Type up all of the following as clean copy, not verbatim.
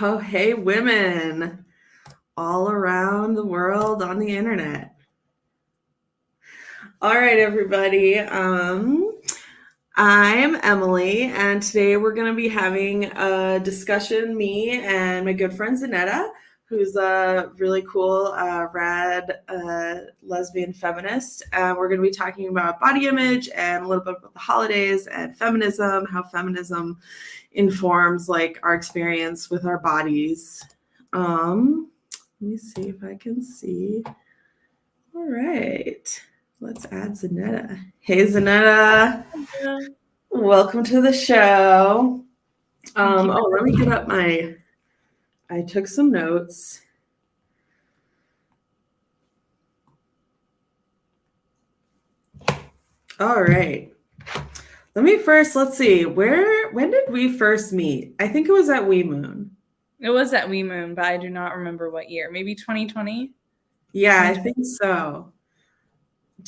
Oh, hey, women all around the world on the internet. All right, everybody. I'm Emily, and today we're going to be having a discussion, me and my good friend Zinetta, who's a really cool, rad lesbian feminist. We're going to be talking about body image and a little bit about the holidays and feminism, how feminism informs like our experience with our bodies. Let me see if I can see. All right. Let's add Zinetta. Hey, Zinetta. Hello. Welcome to the show. Let me get up I took some notes. All right. Let's see. When did we first meet? I think it was at We Moon. It was at We Moon, but I do not remember what year. Maybe 2020? Yeah, I think so.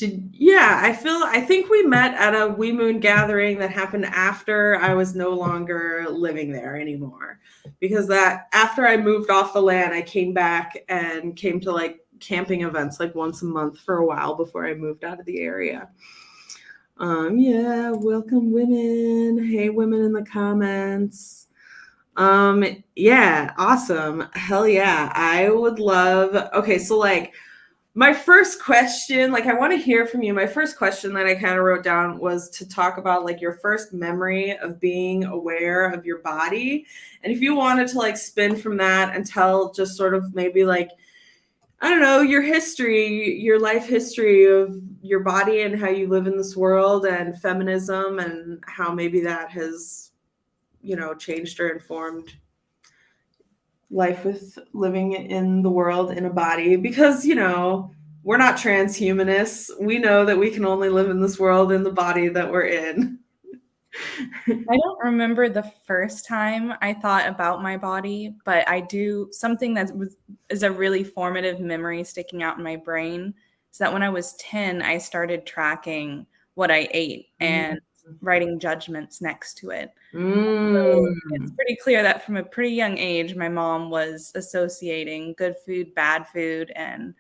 I think we met at a We Moon gathering that happened after I was no longer living there anymore. Because that after I moved off the land, I came back and came to like camping events like once a month for a while before I moved out of the area. Welcome women. Hey, women in the comments. Yeah, awesome. Hell yeah. I would love. Okay, so like my first question, like I want to hear from you. My first question that I kind of wrote down was to talk about like your first memory of being aware of your body. And if you wanted to like spin from that and tell just sort of maybe like, I don't know, your history, your life history of your body and how you live in this world and feminism and how maybe that has, changed or informed life with living in the world in a body because, we're not transhumanists. We know that we can only live in this world in the body that we're in. I don't remember the first time I thought about my body, but I do something that is a really formative memory sticking out in my brain. Is that when I was 10, I started tracking what I ate and writing judgments next to it. So it's pretty clear that from a pretty young age, my mom was associating good food, bad food, and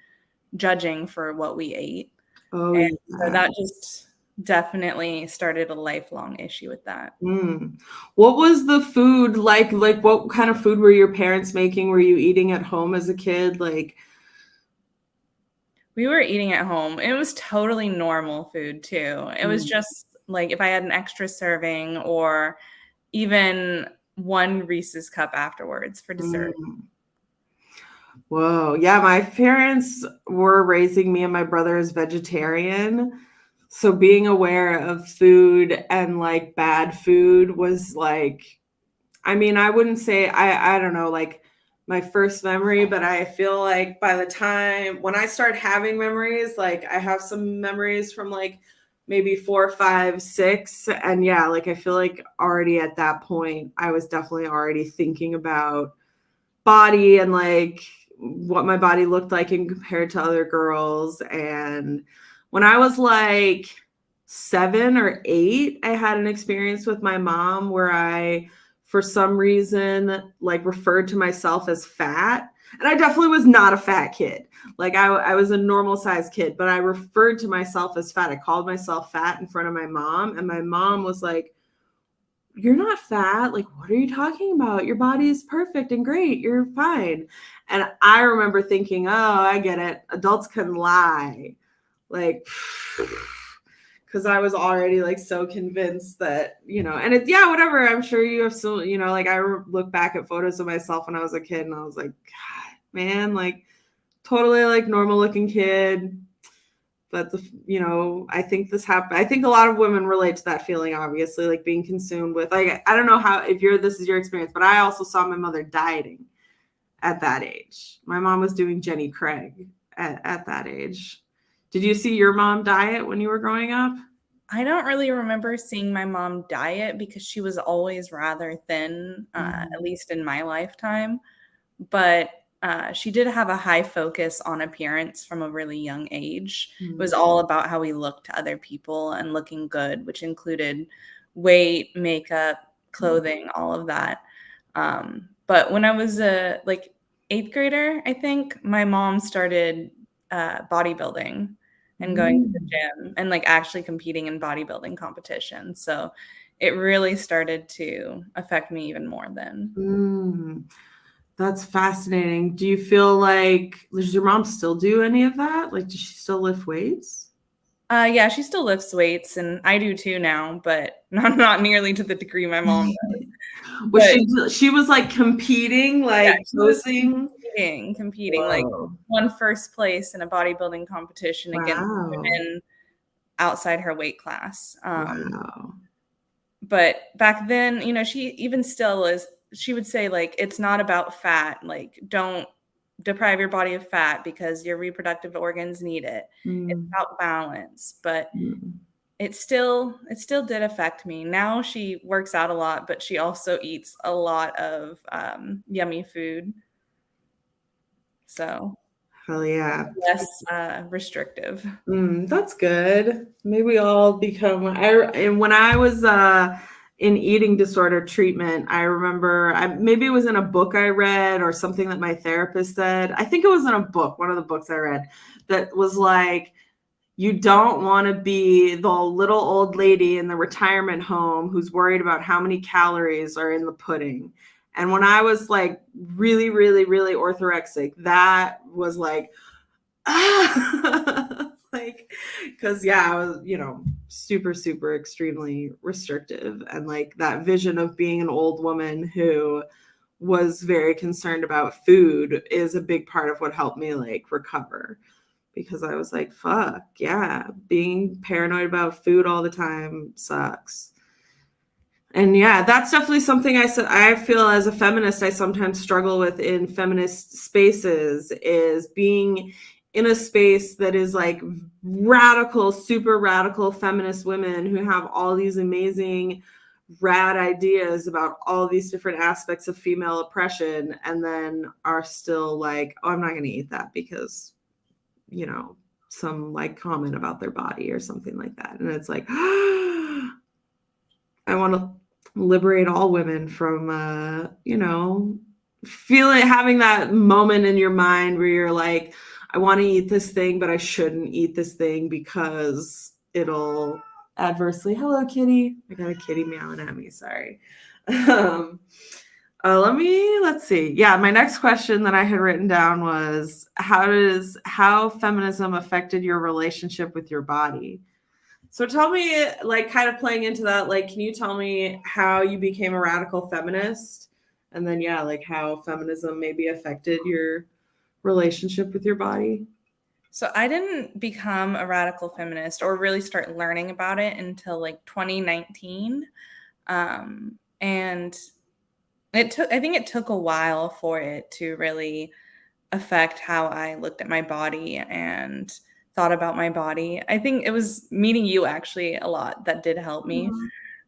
judging for what we ate. Oh, And yeah. so that just definitely started a lifelong issue with that. What was the food like? Like, what kind of food were your parents making? Were you eating at home as a kid? Like, we were eating at home. It was totally normal food too. It was just like if I had an extra serving or even one Reese's cup afterwards for dessert. Whoa. Yeah, my parents were raising me and my brother as vegetarian. So being aware of food and like bad food was like, I mean, I wouldn't say I don't know, like my first memory, but I feel like by the time when I start having memories, like I have some memories from like maybe 4, 5, 6. And yeah, like I feel like already at that point, I was definitely already thinking about body and like what my body looked like in compared to other girls. And when I was like 7 or 8, I had an experience with my mom where I, for some reason, like referred to myself as fat. And I definitely was not a fat kid. Like I was a normal sized kid, but I referred to myself as fat. I called myself fat in front of my mom. And my mom was like, "You're not fat. Like, what are you talking about? Your body is perfect and great. You're fine." And I remember thinking, oh, I get it. Adults can lie. Like, because I was already like so convinced that, yeah, whatever. I'm sure you have so, like I look back at photos of myself when I was a kid and I was like, God, man, like totally like normal looking kid. But I think this happened. I think a lot of women relate to that feeling, obviously, like being consumed with like, I don't know how, if this is your experience, but I also saw my mother dieting at that age. My mom was doing Jenny Craig at that age. Did you see your mom diet when you were growing up? I don't really remember seeing my mom diet because she was always rather thin, at least in my lifetime. But she did have a high focus on appearance from a really young age. It was all about how we looked to other people and looking good, which included weight, makeup, clothing, all of that. But But when I was a like 8th grader, I think, my mom started bodybuilding and going to the gym and like actually competing in bodybuilding competitions. So it really started to affect me even more then. That's fascinating. Do you feel like, does your mom still do any of that? Like, does she still lift weights? Yeah, she still lifts weights, and I do too now, but not nearly to the degree my mom does. Was But she was like competing, yeah, like she was posing? competing, like Whoa. won first place in a bodybuilding competition against Wow. women outside her weight class. Wow. But back then, she even still is, she would say, like, it's not about fat, like, don't deprive your body of fat because your reproductive organs need it. It's Mm. about balance. But Mm. it still did affect me. Now she works out a lot, but she also eats a lot of yummy food. So Hell yeah. less restrictive. That's good. Maybe we all become. And when I was in eating disorder treatment, I remember maybe it was in a book I read or something that my therapist said. I think it was in a book, one of the books I read, that was like, you don't want to be the little old lady in the retirement home who's worried about how many calories are in the pudding. And when I was like really, really, really orthorexic, that was like, like, because I was, super, super extremely restrictive, and like that vision of being an old woman who was very concerned about food is a big part of what helped me like recover, because I was like, fuck yeah, being paranoid about food all the time sucks. And yeah, that's definitely something I feel as a feminist I sometimes struggle with in feminist spaces, is being in a space that is like radical, super radical feminist women who have all these amazing rad ideas about all these different aspects of female oppression, and then are still like, oh, I'm not going to eat that because, some like comment about their body or something like that. And it's like, I want to liberate all women from, having that moment in your mind where you're like, I want to eat this thing, but I shouldn't eat this thing because it'll adversely. Hello, kitty. I got a kitty meowing at me. Sorry. Let's see. Yeah, my next question that I had written down was, how feminism affected your relationship with your body? So tell me, like, kind of playing into that, like, can you tell me how you became a radical feminist? And then, yeah, like how feminism maybe affected your relationship with your body? So I didn't become a radical feminist or really start learning about it until like 2019. And I think it took a while for it to really affect how I looked at my body and thought about my body. I think it was meeting you actually a lot that did help me.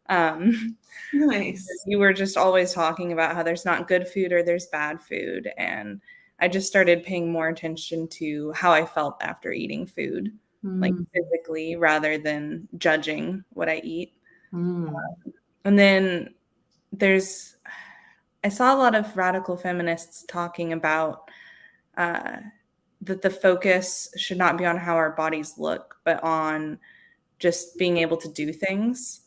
Um, Nice. you were just always talking about how there's not good food or there's bad food. And I just started paying more attention to how I felt after eating food, like physically, rather than judging what I eat. And then I saw a lot of radical feminists talking about that the focus should not be on how our bodies look, but on just being able to do things.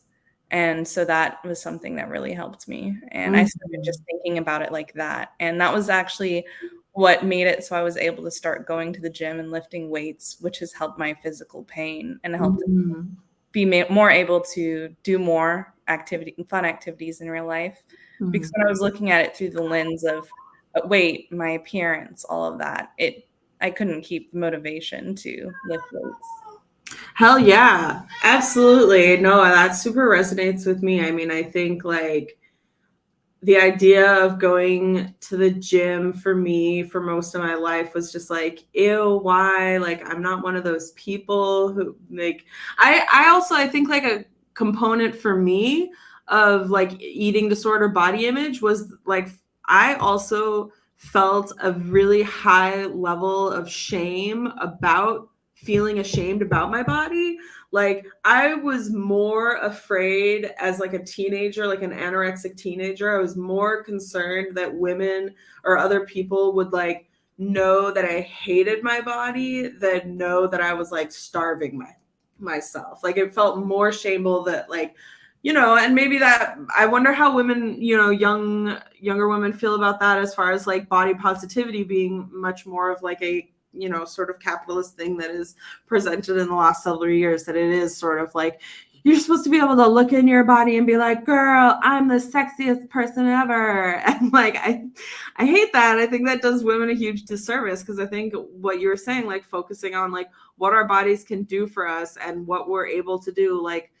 And so that was something that really helped me. And I started just thinking about it like that. And that was actually what made it so I was able to start going to the gym and lifting weights, which has helped my physical pain and helped be more able to do more fun activities in real life. Because when I was looking at it through the lens of weight, my appearance, all of that, I couldn't keep the motivation to lift weights. Hell yeah, absolutely. No, that super resonates with me. I mean, I think like the idea of going to the gym for me for most of my life was just like, ew, why? Like, I'm not one of those people who like, I think like a component for me of like eating disorder body image was like, I also felt a really high level of shame about feeling ashamed about my body. Like I was more afraid as like a teenager, like an anorexic teenager. I was more concerned that women or other people would like know that I hated my body than know that I was like starving myself. Like it felt more shameful that like, you know, and maybe that I wonder how women, you know, younger women feel about that as far as like body positivity being much more of like a, you know, sort of capitalist thing that is presented in the last several years, that it is sort of like you're supposed to be able to look in your body and be like, girl, I'm the sexiest person ever. And like I hate that. I think that does women a huge disservice, because I think what you were saying, like focusing on like what our bodies can do for us and what we're able to do. Like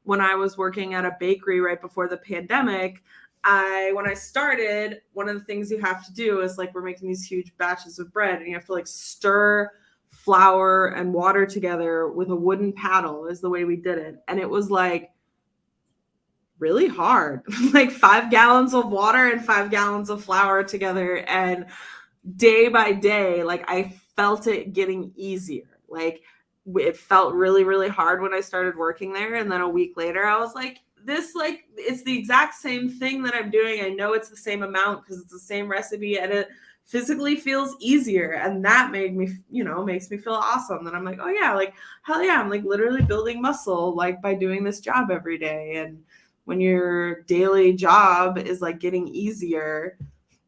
when I was working at a bakery right before the pandemic, when I started, one of the things you have to do is like we're making these huge batches of bread and you have to like stir flour and water together with a wooden paddle is the way we did it. And it was like really hard, like 5 gallons of water and 5 gallons of flour together. And day by day, like I felt it getting easier. Like it felt really, really hard when I started working there. And then a week later, I was like, this, like, it's the exact same thing that I'm doing. I know it's the same amount because it's the same recipe and it physically feels easier. And that made me, you know, makes me feel awesome. Then I'm like, oh yeah, like, hell yeah, I'm like literally building muscle, like by doing this job every day. And when your daily job is like getting easier,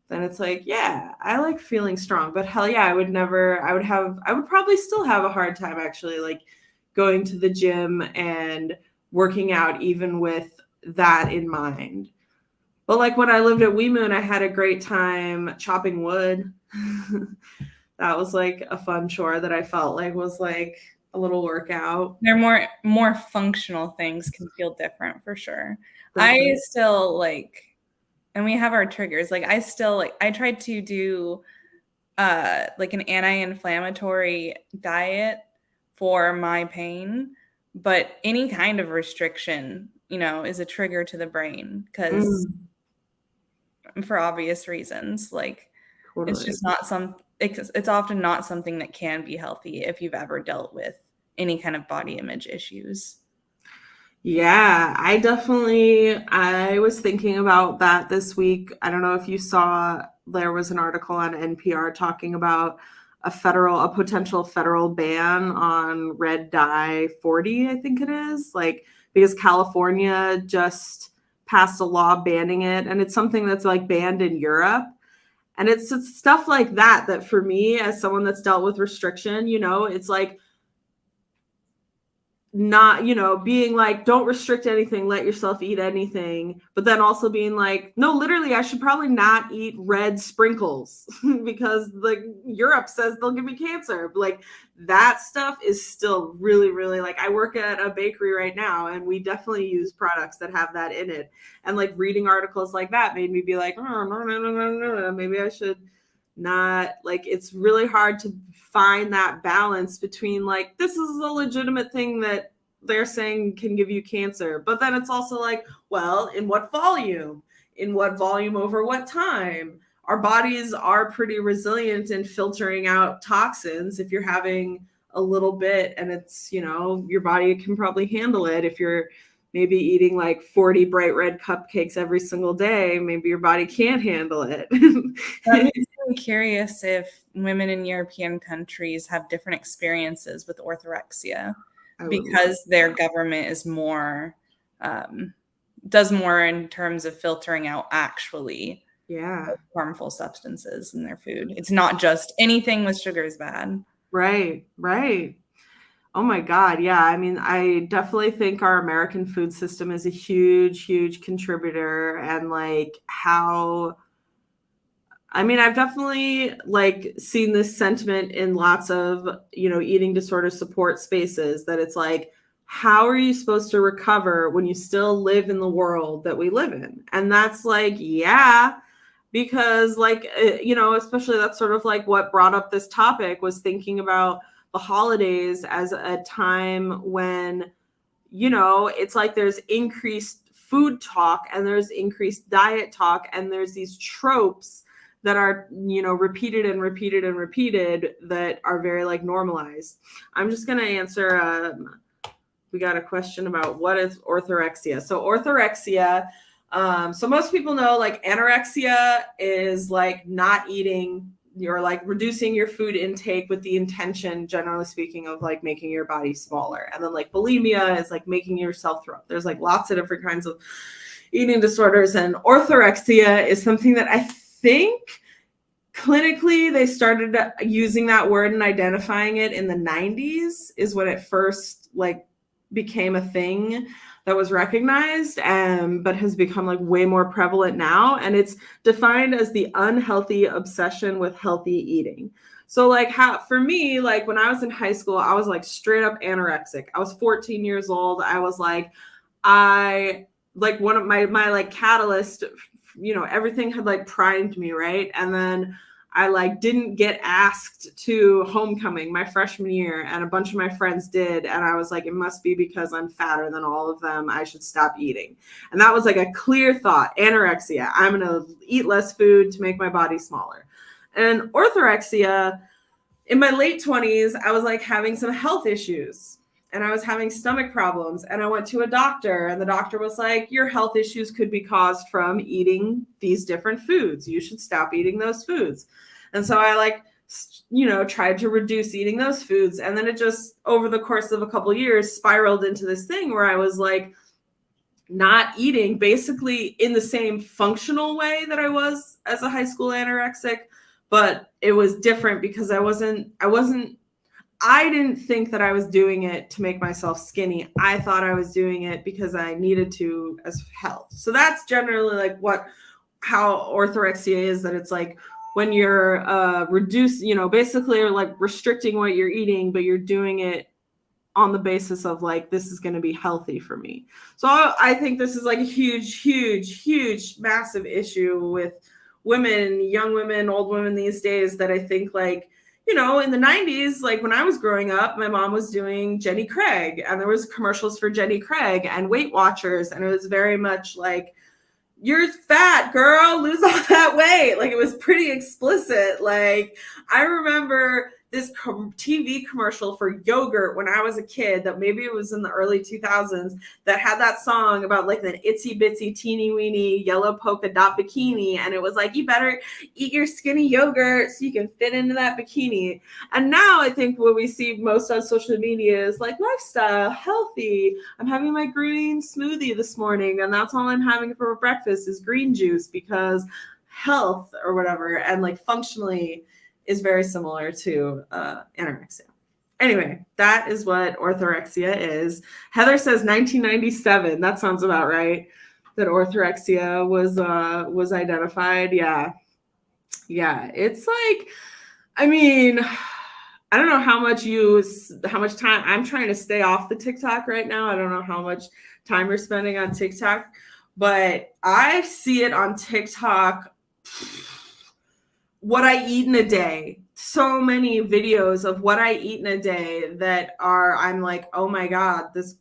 then it's like, yeah, I like feeling strong. But hell yeah, I would probably still have a hard time actually like going to the gym and working out even with that in mind. But like when I lived at Wee Moon, I had a great time chopping wood. That was like a fun chore that I felt like was like a little workout. They're more functional things can feel different for sure. Definitely. I still like, and we have our triggers. Like I still like, I tried to do like an anti-inflammatory diet for my pain, but any kind of restriction, you know, is a trigger to the brain because for obvious reasons, like Totally. it's just not it's often not something that can be healthy if you've ever dealt with any kind of body image issues. Yeah, I was thinking about that this week. I don't know if you saw, there was an article on NPR talking about a potential federal ban on red dye 40, I think it is, like because California just passed a law banning it, and it's something that's like banned in Europe. And it's stuff like that for me, as someone that's dealt with restriction, you know, it's like not, you know, being like, don't restrict anything, let yourself eat anything, but then also being like, no, literally, I should probably not eat red sprinkles because like Europe says they'll give me cancer. Like that stuff is still really, really, like I work at a bakery right now and we definitely use products that have that in it. And like reading articles like that made me be like, oh, no, maybe I should not. Like it's really hard to find that balance between like this is a legitimate thing that they're saying can give you cancer, but then it's also like, well, in what volume over what time? Our bodies are pretty resilient in filtering out toxins. If you're having a little bit and it's, you know, your body can probably handle it. If you're maybe eating like 40 bright red cupcakes every single day, maybe your body can't handle it. That makes me curious if women in European countries have different experiences with orthorexia because their government is more, does more in terms of filtering out actually harmful substances in their food. It's not just anything with sugar is bad. Right. Oh my God. Yeah. I mean, I definitely think our American food system is a huge, huge contributor. And like I've definitely like seen this sentiment in lots of, you know, eating disorder support spaces, that it's like, how are you supposed to recover when you still live in the world that we live in? And that's like, yeah, because like, you know, especially that's sort of like what brought up this topic, was thinking about the holidays as a time when, you know, it's like there's increased food talk and there's increased diet talk and there's these tropes that are, you know, repeated and repeated and repeated that are very like normalized. I'm just going to answer, we got a question about what is orthorexia. So orthorexia, so most people know like anorexia is like not eating, you're like reducing your food intake with the intention, generally speaking, of like making your body smaller. And then like bulimia is like making yourself throw up. There's like lots of different kinds of eating disorders, and orthorexia is something that I think clinically they started using that word and identifying it in the 90s is when it first like became a thing that was recognized, but has become like way more prevalent now. And it's defined as the unhealthy obsession with healthy eating. So like for me, like when I was in high school, I was like straight up anorexic. I was 14 years old. I was like, one of my like catalyst, you know, everything had like primed me, right? And then I like didn't get asked to homecoming my freshman year, and a bunch of my friends did. And I was like, it must be because I'm fatter than all of them. I should stop eating. And that was like a clear thought, anorexia. I'm going to eat less food to make my body smaller. And orthorexia, in my late 20s, I was like having some health issues. And I was having stomach problems, and I went to a doctor, and the doctor was like, your health issues could be caused from eating these different foods. You should stop eating those foods. And so I like, you know, tried to reduce eating those foods. And then it just, over the course of a couple of years, spiraled into this thing where I was like not eating basically in the same functional way that I was as a high school anorexic, but it was different because I didn't think that I was doing it to make myself skinny. I thought I was doing it because I needed to as health. So that's generally like how orthorexia is, that it's like when you're you know, basically you're like restricting what you're eating, but you're doing it on the basis of like, this is going to be healthy for me. So I think this is like a huge, huge, huge, massive issue with women, young women, old women these days, that I think like, you know, in the 90s, like when I was growing up, my mom was doing Jenny Craig, and there was commercials for Jenny Craig and Weight Watchers. And it was very much like, you're fat, girl, lose all that weight. Like it was pretty explicit. Like I remember this TV commercial for yogurt when I was a kid, that maybe it was in the early 2000s, that had that song about like the itsy bitsy teeny weeny yellow polka dot bikini. And it was like, you better eat your skinny yogurt so you can fit into that bikini. And now I think what we see most on social media is like lifestyle, healthy. I'm having my green smoothie this morning, and that's all I'm having for breakfast is green juice, because health or whatever. And like functionally is very similar to anorexia. Anyway, that is what orthorexia is. Heather says 1997. That sounds about right. That orthorexia was identified. Yeah. It's like, I mean, I don't know how much time. I'm trying to stay off the TikTok right now. I don't know how much time you're spending on TikTok, but I see it on TikTok. What I eat in a day. So many videos of what I eat in a day that I'm like, oh my God, this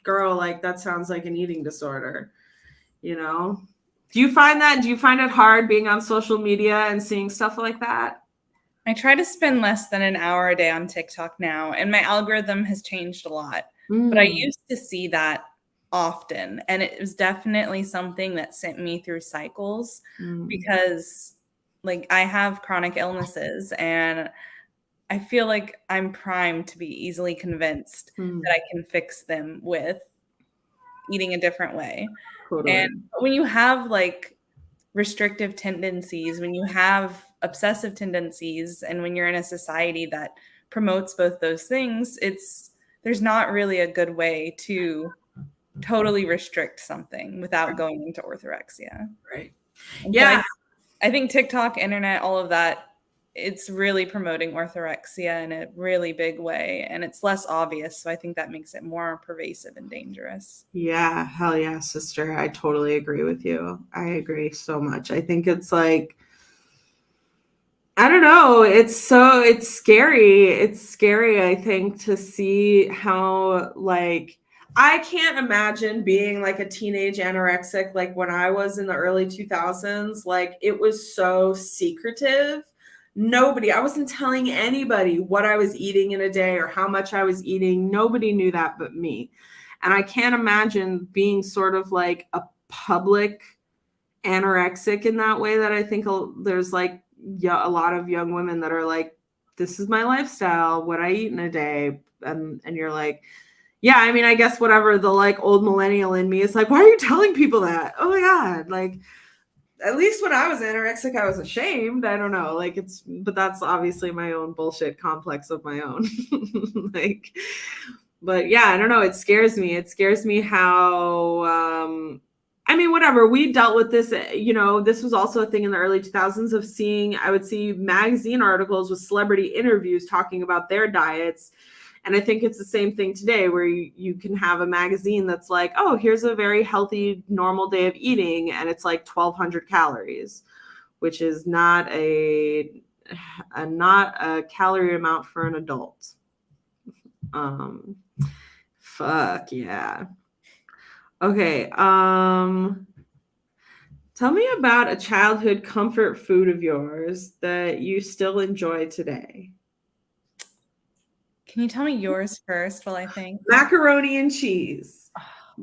girl, like that sounds like an eating disorder, you know? Do you find it hard being on social media and seeing stuff like that? I try to spend less than an hour a day on TikTok now, and my algorithm has changed a lot. But I used to see that often, and it was definitely something that sent me through cycles because like I have chronic illnesses, and I feel like I'm primed to be easily convinced that I can fix them with eating a different way. Totally. And when you have like restrictive tendencies, when you have obsessive tendencies, and when you're in a society that promotes both those things, there's not really a good way to totally restrict something without going into orthorexia. Right. And yeah. So I think TikTok, internet, all of that, it's really promoting orthorexia in a really big way, and it's less obvious. So I think that makes it more pervasive and dangerous. Yeah. Hell yeah, sister. I totally agree with you. I agree so much. I think it's like, I don't know. It's scary. It's scary, I think, to see how like, I can't imagine being like a teenage anorexic like when I was in the early 2000s. Like it was so secretive. I wasn't telling anybody what I was eating in a day or how much I was eating. Nobody knew that but me. And I can't imagine being sort of like a public anorexic in that way, that I think there's like a lot of young women that are like, this is my lifestyle, what I eat in a day. And you're like, yeah, I mean, I guess whatever, the like old millennial in me is like, why are you telling people that? Oh my God. Like, at least when I was anorexic, I was ashamed. I don't know. Like but that's obviously my own bullshit complex of my own. Like, but yeah, I don't know. It scares me. It scares me how, I mean, whatever, we dealt with this, this was also a thing in the early 2000s of I would see magazine articles with celebrity interviews talking about their diets. And I think it's the same thing today where you can have a magazine that's like, oh, here's a very healthy, normal day of eating. And it's like 1,200 calories, which is not a calorie amount for an adult. Fuck yeah. Okay. Tell me about a childhood comfort food of yours that you still enjoy today. Can you tell me yours first while I think? Macaroni and cheese.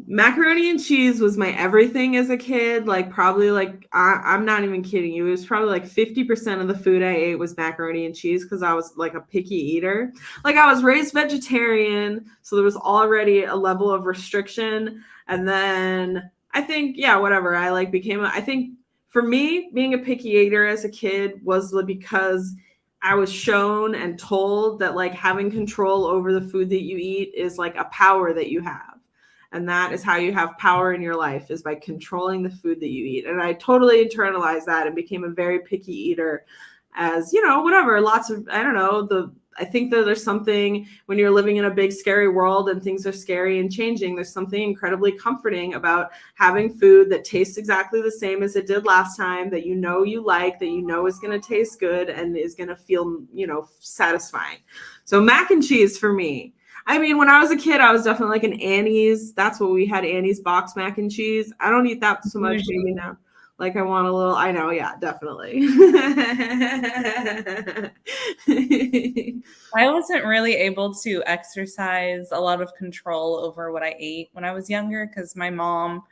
Macaroni and cheese was my everything as a kid. Like probably like, I'm not even kidding you. It was probably like 50% of the food I ate was macaroni and cheese because I was like a picky eater. Like I was raised vegetarian, so there was already a level of restriction. And then I think, yeah, whatever. I like I think for me, being a picky eater as a kid was because I was shown and told that like having control over the food that you eat is like a power that you have. And that is how you have power in your life, is by controlling the food that you eat. And I totally internalized that and became a very picky eater as, whatever, I think that there's something when you're living in a big, scary world and things are scary and changing, there's something incredibly comforting about having food that tastes exactly the same as it did last time, that you like, that is going to taste good and is going to feel, satisfying. So mac and cheese for me. I mean, when I was a kid, I was definitely like an Annie's. That's what we had, Annie's box mac and cheese. I don't eat that so much maybe now. Like I want a little, I know, yeah, definitely. I wasn't really able to exercise a lot of control over what I ate when I was younger because my mom,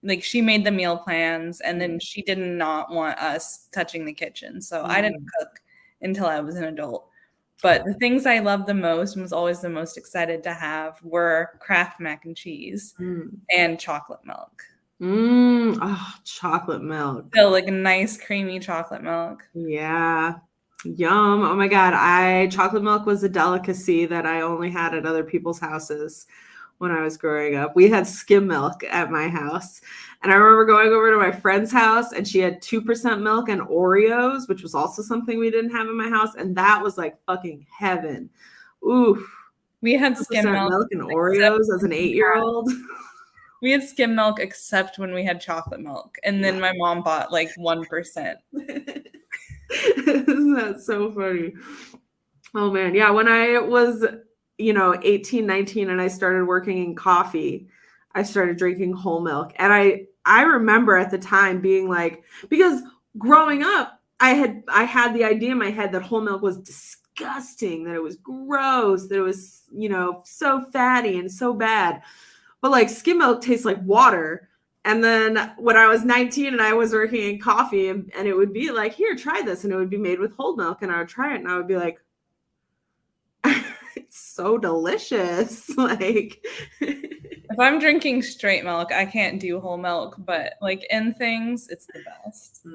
like she made the meal plans and then she did not want us touching the kitchen. So I didn't cook until I was an adult. But the things I loved the most and was always the most excited to have were Kraft mac and cheese and chocolate milk. Oh, chocolate milk. So like a nice creamy chocolate milk. Yeah. Yum. Oh my God. Chocolate milk was a delicacy that I only had at other people's houses when I was growing up. We had skim milk at my house. And I remember going over to my friend's house and she had 2% milk and Oreos, which was also something we didn't have in my house. And that was like fucking heaven. Ooh. We had skim milk and Oreos as an 8-year-old. We had skim milk except when we had chocolate milk. And then my mom bought like 1%. Isn't that so funny? Oh man. Yeah. When I was, 18, 19 and I started working in coffee, I started drinking whole milk. And I remember at the time being like, because growing up, I had the idea in my head that whole milk was disgusting, that it was gross, that it was, so fatty and so bad. But like skim milk tastes like water. And then when I was 19 and I was working in coffee and it would be like, here, try this. And it would be made with whole milk. And I would try it and I would be like, it's so delicious. Like, if I'm drinking straight milk, I can't do whole milk. But like in things, it's the best.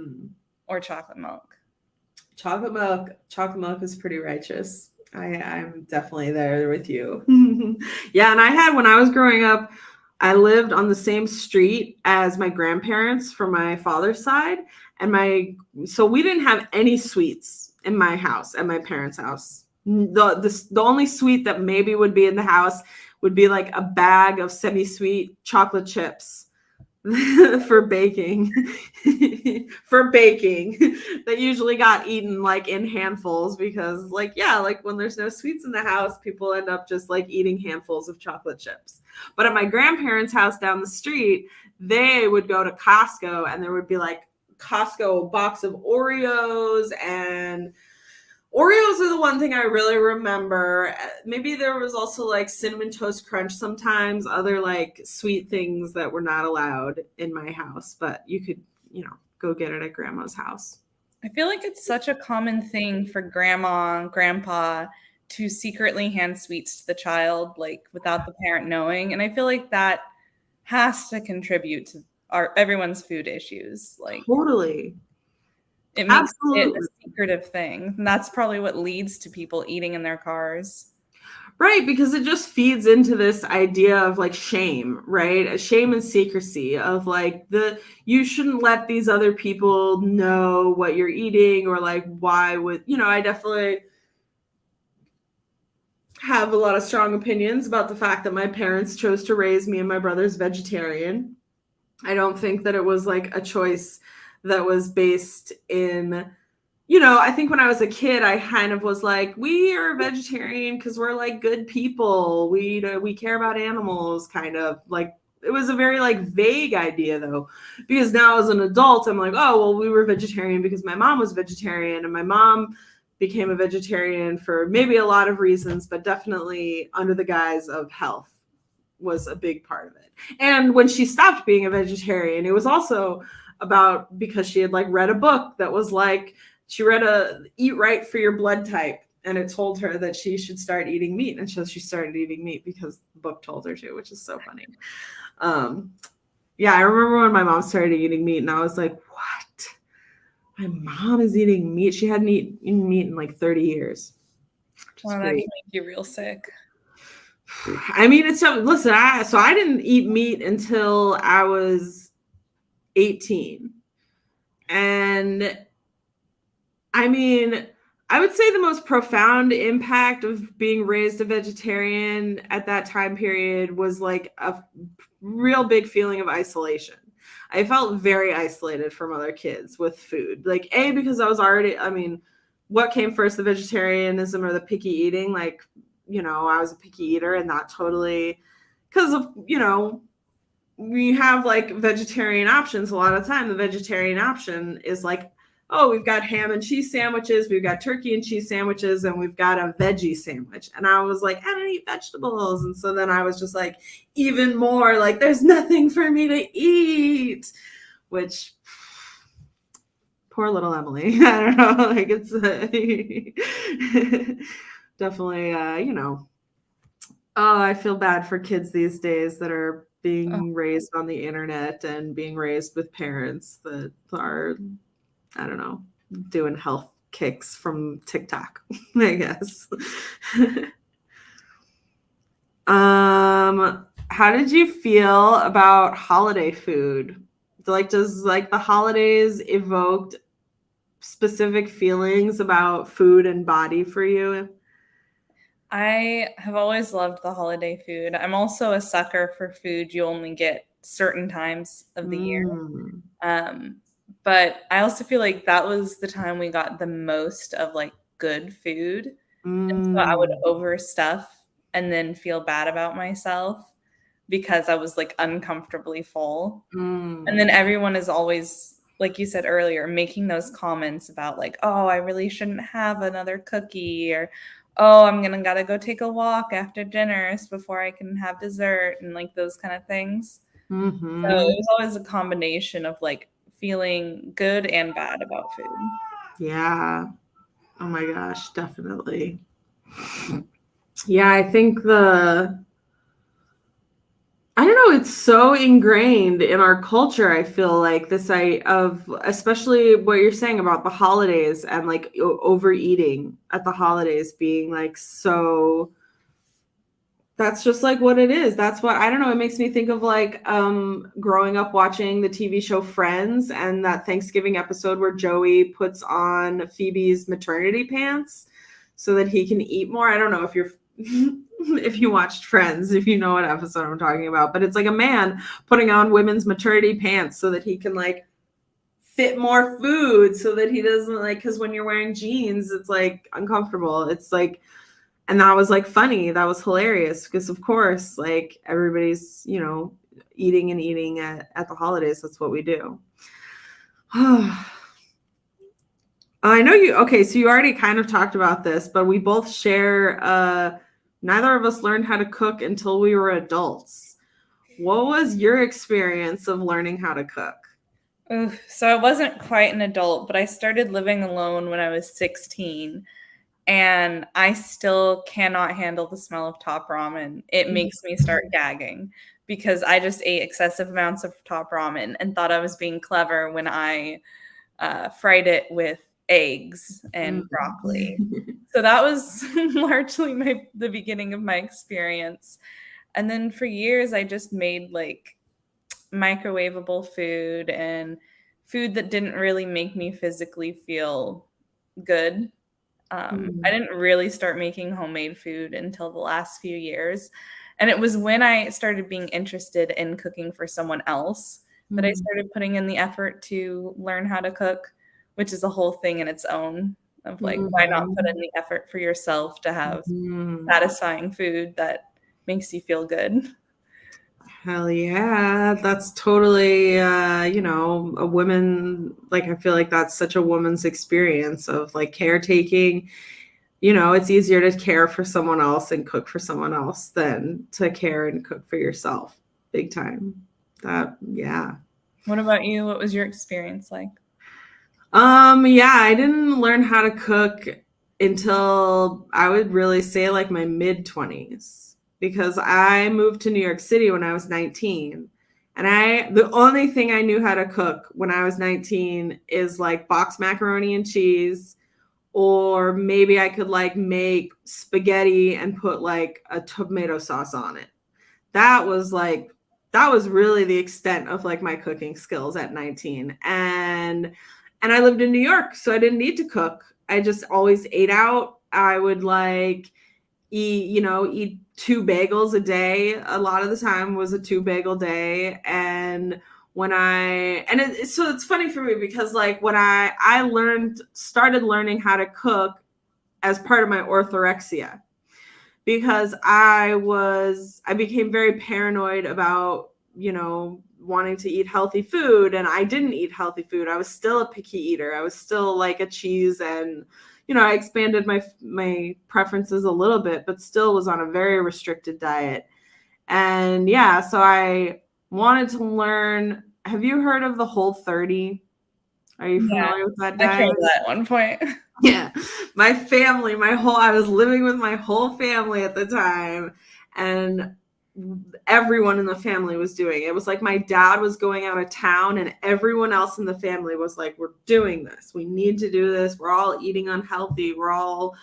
Or chocolate milk. Chocolate milk is pretty righteous. I'm definitely there with you. Yeah. And when I was growing up, I lived on the same street as my grandparents from my father's side. And so we didn't have any sweets in my house, at my parents' house. The only sweet that maybe would be in the house would be like a bag of semi-sweet chocolate chips for baking. For baking. That usually got eaten like in handfuls because like, yeah, like when there's no sweets in the house, people end up just like eating handfuls of chocolate chips. But at my grandparents' house down the street, they would go to Costco and there would be like Costco box of Oreos, and Oreos are the one thing I really remember. Maybe there was also like cinnamon toast crunch sometimes, other like sweet things that were not allowed in my house, but you could, go get it at grandma's house. I feel like it's such a common thing for grandma and grandpa to secretly hand sweets to the child, like without the parent knowing. And I feel like that has to contribute to everyone's food issues. Like Totally. it makes it Absolutely. a secretive thing. And that's probably what leads to people eating in their cars. Right, because it just feeds into this idea of like shame, right? Shame and secrecy of like you shouldn't let these other people know what you're eating, or like why would, I definitely have a lot of strong opinions about the fact that my parents chose to raise me and my brothers vegetarian. I don't think that it was like a choice that was based in, I think when I was a kid, I kind of was like, we are vegetarian because we're like good people. We care about animals, kind of like. It was a very like vague idea though, because now as an adult, I'm like, oh, well, we were vegetarian because my mom was vegetarian, and my mom became a vegetarian for maybe a lot of reasons, but definitely under the guise of health was a big part of it. And when she stopped being a vegetarian, it was also about because she had like read a book that was like, she read Eat Right for Your Blood Type, and it told her that she should start eating meat, and so she started eating meat because the book told her to, which is so funny. Yeah, I remember when my mom started eating meat, and I was like, what? My mom is eating meat? She hadn't eaten meat in like 30 years. Wow, that can make you real sick. I mean, listen, I didn't eat meat until I was 18. And I mean, I would say the most profound impact of being raised a vegetarian at that time period was like a real big feeling of isolation. I felt very isolated from other kids with food. Like, because I was already, what came first, the vegetarianism or the picky eating? Like, I was a picky eater, and that totally, because of, we have like vegetarian options. A lot of time, the vegetarian option is like, oh, we've got ham and cheese sandwiches, we've got turkey and cheese sandwiches, and we've got a veggie sandwich. And I was like, I don't eat vegetables. And so then I was just like, even more like, there's nothing for me to eat, which poor little Emily. I don't know. Like, it's definitely, I feel bad for kids these days that are being raised on the internet and being raised with parents that are, I don't know, doing health kicks from TikTok, I guess. How did you feel about holiday food? Like, does like the holidays evoked specific feelings about food and body for you? I have always loved the holiday food. I'm also a sucker for food you only get certain times of the year. But I also feel like that was the time we got the most of like good food. And so I would overstuff and then feel bad about myself because I was like uncomfortably full. And then everyone is always, like you said earlier, making those comments about like, oh, I really shouldn't have another cookie, or oh, gotta go take a walk after dinner before I can have dessert, and like those kind of things. So it was always a combination of like feeling good and bad about food. Yeah. Oh my gosh, definitely. Yeah, I think I don't know, it's so ingrained in our culture. I feel like this of especially what you're saying about the holidays and like overeating at the holidays being like so, that's just like what it is. That's what, I don't know, it makes me think of like growing up watching the TV show Friends, and that Thanksgiving episode where Joey puts on Phoebe's maternity pants so that he can eat more. I don't know if you're if you watched Friends, if you know what episode I'm talking about, but it's like a man putting on women's maternity pants so that he can like fit more food so that he doesn't like, because when you're wearing jeans, it's like uncomfortable. It's like, and that was like funny. That was hilarious because of course, like everybody's, you know, eating and eating at the holidays. That's what we do. I know you, okay, so you already kind of talked about this, but we both share, neither of us learned how to cook until we were adults. What was your experience of learning how to cook? So I wasn't quite an adult, but I started living alone when I was 16. And I still cannot handle the smell of top ramen. It makes me start gagging because I just ate excessive amounts of top ramen and thought I was being clever when I fried it with eggs and broccoli. So that was largely the beginning of my experience. And then for years, I just made like microwavable food and food that didn't really make me physically feel good. I didn't really start making homemade food until the last few years. And it was when I started being interested in cooking for someone else that I started putting in the effort to learn how to cook, which is a whole thing in its own of like, why not put in the effort for yourself to have satisfying food that makes you feel good? Hell yeah, that's totally, you know, a woman, like, I feel like that's such a woman's experience of like caretaking. You know, it's easier to care for someone else and cook for someone else than to care and cook for yourself. Big time. That, yeah. What about you? What was your experience like? Yeah, I didn't learn how to cook until I would really say like my mid 20s because I moved to New York City when I was 19. And the only thing I knew how to cook when I was 19 is like boxed macaroni and cheese, or maybe I could like make spaghetti and put like a tomato sauce on it. That was like, that was really the extent of like my cooking skills at 19. And I lived in New York, so I didn't need to cook. I just always ate out. I would like eat 2 bagels a day. A lot of the time was a 2 bagel day. And so it's funny for me because like when I started learning how to cook as part of my orthorexia, because I became very paranoid about, wanting to eat healthy food, and I didn't eat healthy food. I was still a picky eater. I was still like a cheese, and I expanded my preferences a little bit, but still was on a very restricted diet. And yeah, so I wanted to learn. Have you heard of the Whole30? Are you familiar with that I diet? tried that at one point. Yeah, I was living with my whole family at the time, and everyone in the family was doing it. It was like my dad was going out of town, and everyone else in the family was like, we're doing this. We need to do this. We're all eating unhealthy. We're all,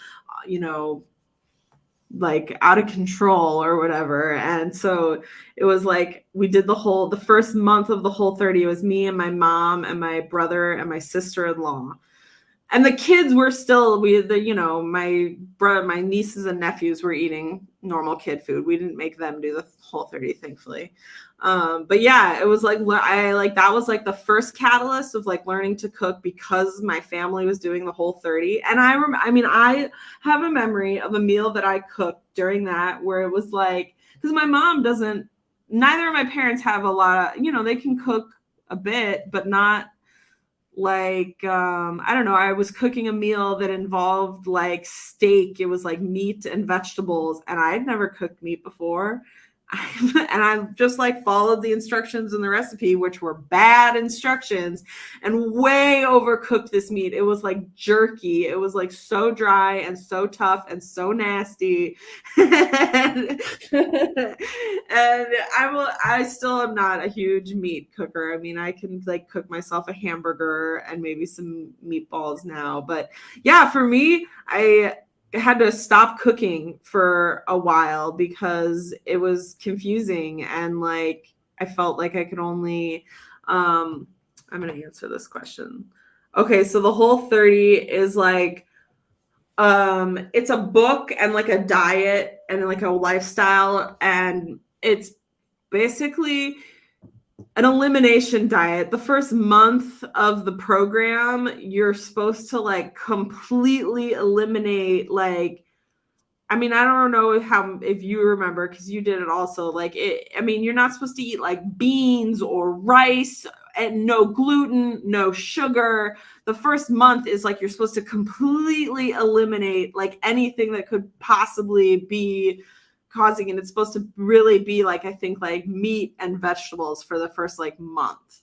like out of control or whatever. And so it was like we did the first month of the Whole30. It was me and my mom and my brother and my sister-in-law. And the kids were still, my nieces and nephews were eating normal kid food. We didn't make them do the Whole30, thankfully. But yeah, it was like, that was like the first catalyst of like learning to cook because my family was doing the Whole30. And I have a memory of a meal that I cooked during that where it was like, because neither of my parents have a lot of, they can cook a bit, but not like I don't know, I was cooking a meal that involved like steak. It was like meat and vegetables, and I had never cooked meat before. And I just like followed the instructions in the recipe, which were bad instructions, and way overcooked this meat. It was like jerky. It was like so dry and so tough and so nasty. and I still am not a huge meat cooker. I mean, I can like cook myself a hamburger and maybe some meatballs now, but yeah, for me, I had to stop cooking for a while because it was confusing, and like I felt like I could only I'm going to answer this question. Okay, so the Whole30 is like It's a book and like a diet and like a lifestyle, and it's basically an elimination diet. The first month of the program, you're supposed to like completely eliminate like, I mean, I don't know if you remember because you did it also. Like I mean, you're not supposed to eat like beans or rice, and no gluten, no sugar. The first month is like you're supposed to completely eliminate like anything that could possibly be causing, and it's supposed to really be like, I think, like meat and vegetables for the first like month.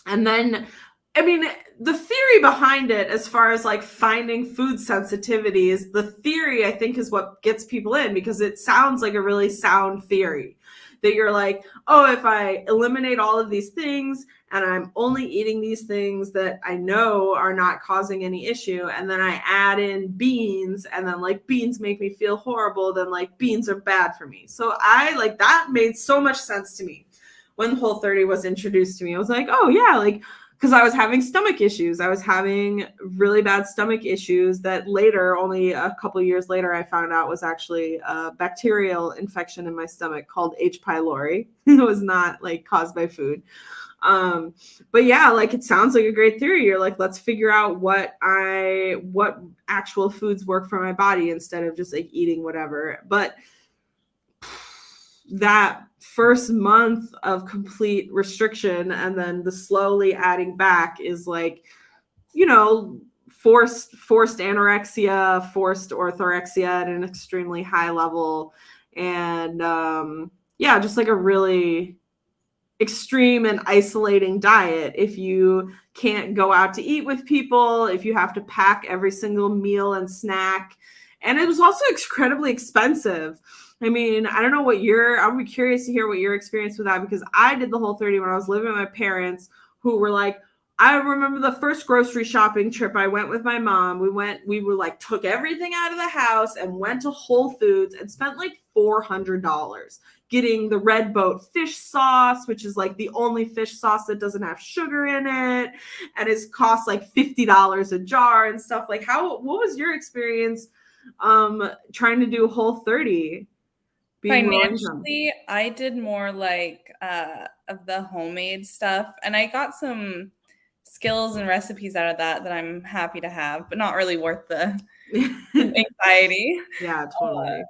And then, I mean, the theory behind it, as far as like finding food sensitivities, the theory I think is what gets people in, because it sounds like a really sound theory that you're like, oh, if I eliminate all of these things and I'm only eating these things that I know are not causing any issue, and then I add in beans, and then like beans make me feel horrible, then like beans are bad for me. So I like, that made so much sense to me when Whole30 was introduced to me. I was like, oh yeah, like, because I was having stomach issues. I was having really bad stomach issues that later, only a couple of years later, I found out was actually a bacterial infection in my stomach called H. pylori. It was not like caused by food. But yeah, like it sounds like a great theory. You're like, let's figure out what actual foods work for my body instead of just like eating whatever. But that first month of complete restriction and then the slowly adding back is like, you know, forced anorexia, forced orthorexia at an extremely high level. And yeah, just like a really extreme and isolating diet. If you can't go out to eat with people, if you have to pack every single meal and snack. And it was also incredibly expensive. I mean, I don't know I'll be curious to hear what your experience with that, because I did the Whole30 when I was living with my parents, who were like, I remember the first grocery shopping trip I went with my mom. We were like, took everything out of the house and went to Whole Foods and spent like $400 getting the Red Boat fish sauce, which is like the only fish sauce that doesn't have sugar in it. And it costs like $50 a jar and stuff. Like what was your experience trying to do Whole30? Financially, I did more like of the homemade stuff, and I got some skills and recipes out of that I'm happy to have, but not really worth the anxiety. Yeah, totally.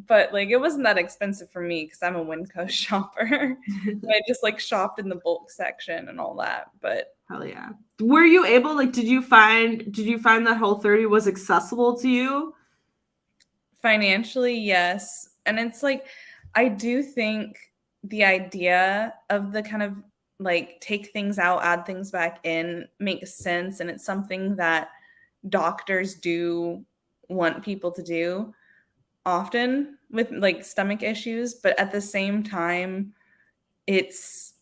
But like, it wasn't that expensive for me because I'm a Winco shopper. I just like shopped in the bulk section and all that. But hell yeah. Were you able, like, did you find that Whole30 was accessible to you? Financially, yes. And it's like, I do think the idea of the kind of like take things out, add things back in makes sense. And it's something that doctors do want people to do often with like stomach issues. But at the same time, it's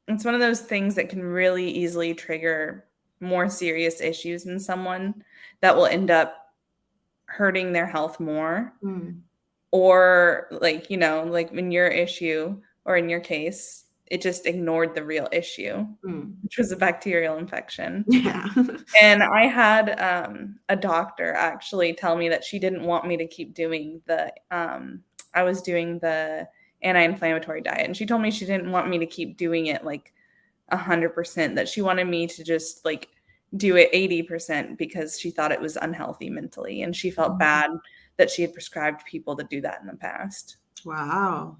one of those things that can really easily trigger more serious issues in someone that will end up hurting their health more. Or like, you know, like in your issue or in your case, it just ignored the real issue, which was a bacterial infection. Yeah. And I had a doctor actually tell me that she didn't want me to keep doing I was doing the anti-inflammatory diet. And she told me she didn't want me to keep doing it like 100%, that she wanted me to just like do it 80% because she thought it was unhealthy mentally. And she felt bad that she had prescribed people to do that in the past. Wow.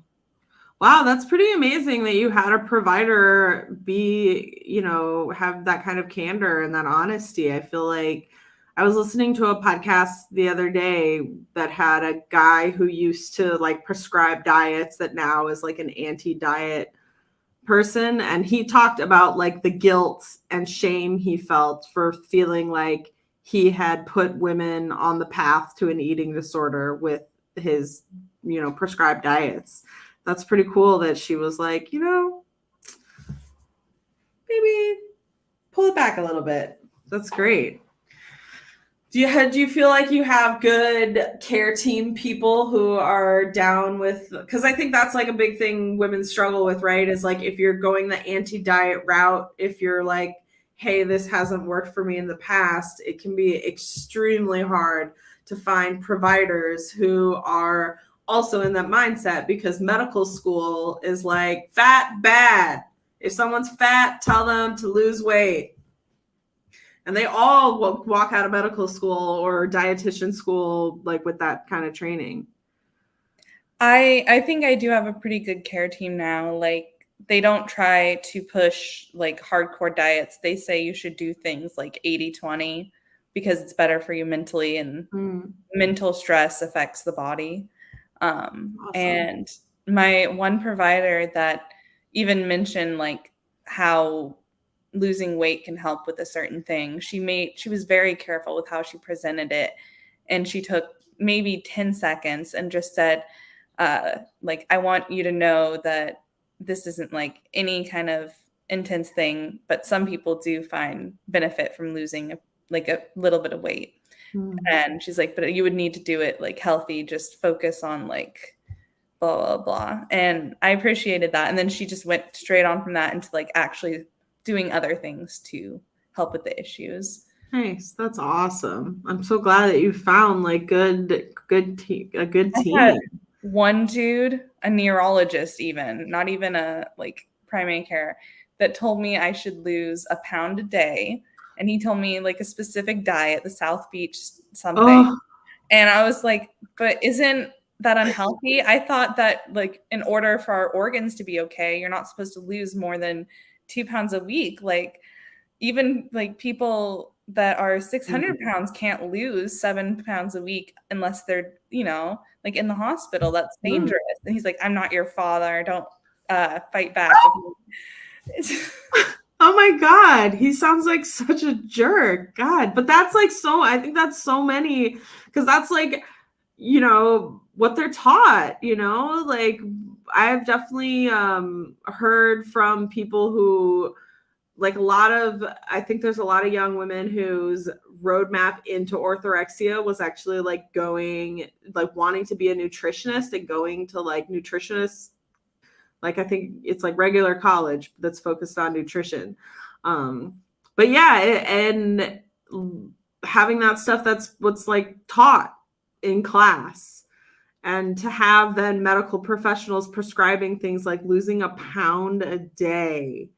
Wow, that's pretty amazing that you had a provider be, you know, have that kind of candor and that honesty. I feel like I was listening to a podcast the other day that had a guy who used to like prescribe diets that now is like an anti-diet person. And he talked about like the guilt and shame he felt for feeling like he had put women on the path to an eating disorder with his, you know, prescribed diets. That's pretty cool that she was like, you know, maybe pull it back a little bit. That's great. Do you feel like you have good care team people who are down with, because I think that's like a big thing women struggle with, right? Is like if you're going the anti-diet route, if you're like, hey, this hasn't worked for me in the past, it can be extremely hard to find providers who are also in that mindset, because medical school is like fat bad. If someone's fat, tell them to lose weight. And they all walk out of medical school or dietitian school like with that kind of training. I think I do have a pretty good care team now. Like, they don't try to push like hardcore diets. They say you should do things like 80-20 because it's better for you mentally, and mental stress affects the body. Awesome. And my one provider that even mentioned like how losing weight can help with a certain thing. She was very careful with how she presented it, and she took maybe 10 seconds and just said, like, I want you to know that this isn't like any kind of intense thing, but some people do find benefit from losing like a little bit of weight. And she's like, but you would need to do it like healthy, just focus on like blah, blah, blah. And I appreciated that. And then she just went straight on from that into like actually doing other things to help with the issues. Nice. That's awesome. I'm so glad that you found like a good team. One dude, a neurologist, even not even a like primary care, that told me I should lose a pound a day. And he told me like a specific diet, the South Beach something. Oh. And I was like, but isn't that unhealthy? I thought that like in order for our organs to be okay, you're not supposed to lose more than 2 pounds a week. Like, even like people that are 600 pounds can't lose 7 pounds a week unless they're, you know, like in the hospital. That's dangerous. And he's like, I'm not your father. Don't fight back. Oh my God. He sounds like such a jerk. God. But that's like I think that's so many, because that's like, you know, what they're taught, you know, like I've definitely heard from people who, like I think there's a lot of young women whose roadmap into orthorexia was actually like wanting to be a nutritionist and going to like nutritionists. Like, I think it's like regular college that's focused on nutrition. But yeah, and having that stuff, that's what's like taught in class. And to have then medical professionals prescribing things like losing a pound a day,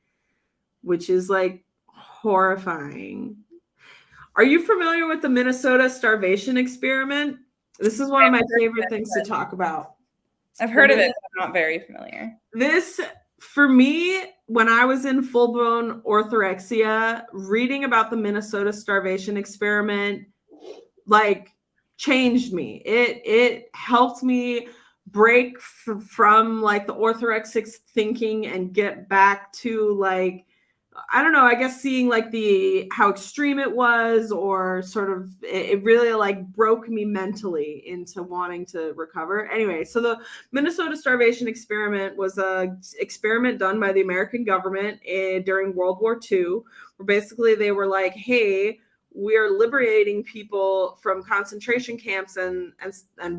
which is like horrifying. Are you familiar with the Minnesota starvation experiment? This is one of my favorite things to talk about. I've heard of it, but I'm not very familiar. This, for me, when I was in full-blown orthorexia, reading about the Minnesota starvation experiment, like, changed me. It helped me break from like the orthorexic thinking and get back to like, I don't know, I guess seeing like how extreme it was, or sort of, it really like broke me mentally into wanting to recover. Anyway, so the Minnesota starvation experiment was a experiment done by the American government during World War II, where basically they were like, hey, we're liberating people from concentration camps and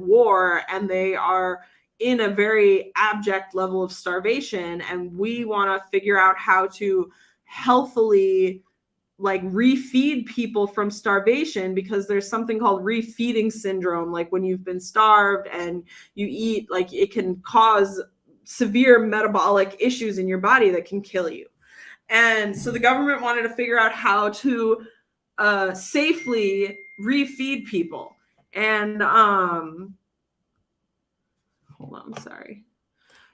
war, and they are in a very abject level of starvation, and we want to figure out how to healthily like refeed people from starvation, because there's something called refeeding syndrome. Like, when you've been starved and you eat, like, it can cause severe metabolic issues in your body that can kill you. And so the government wanted to figure out how to safely refeed people. And hold on, sorry.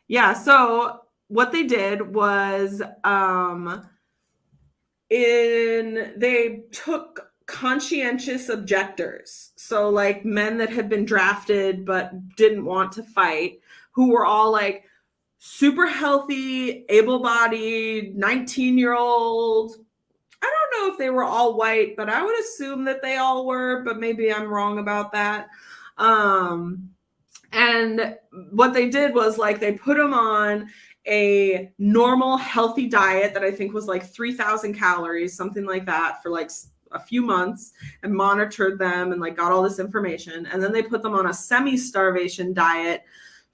Yeah, so what they did was they took conscientious objectors, so like men that had been drafted but didn't want to fight, who were all like super healthy, able-bodied, 19-year-old. I don't know if they were all white, but I would assume that they all were, but maybe I'm wrong about that. And what they did was like they put them on a normal healthy diet that I think was like 3,000 calories, something like that, for like a few months, and monitored them and like got all this information. And then they put them on a semi-starvation diet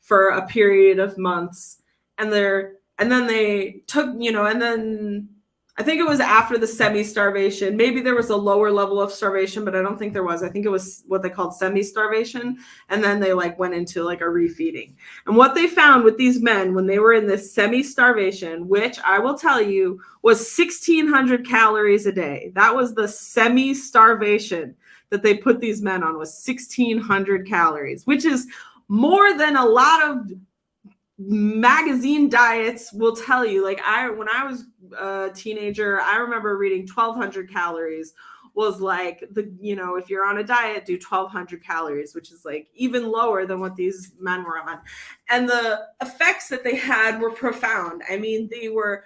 for a period of months. And then they took, you know, and then I think it was after the semi-starvation. Maybe there was a lower level of starvation, but I don't think there was. I think it was what they called semi-starvation. And then they like went into like a refeeding. And what they found with these men when they were in this semi-starvation, which I will tell you was 1,600 calories a day. That was the semi-starvation that they put these men on, was 1,600 calories, which is more than a lot of magazine diets will tell you. Like when I was a teenager, I remember reading 1,200 calories was like if you're on a diet, do 1,200 calories, which is like even lower than what these men were on. And the effects that they had were profound. I mean, they were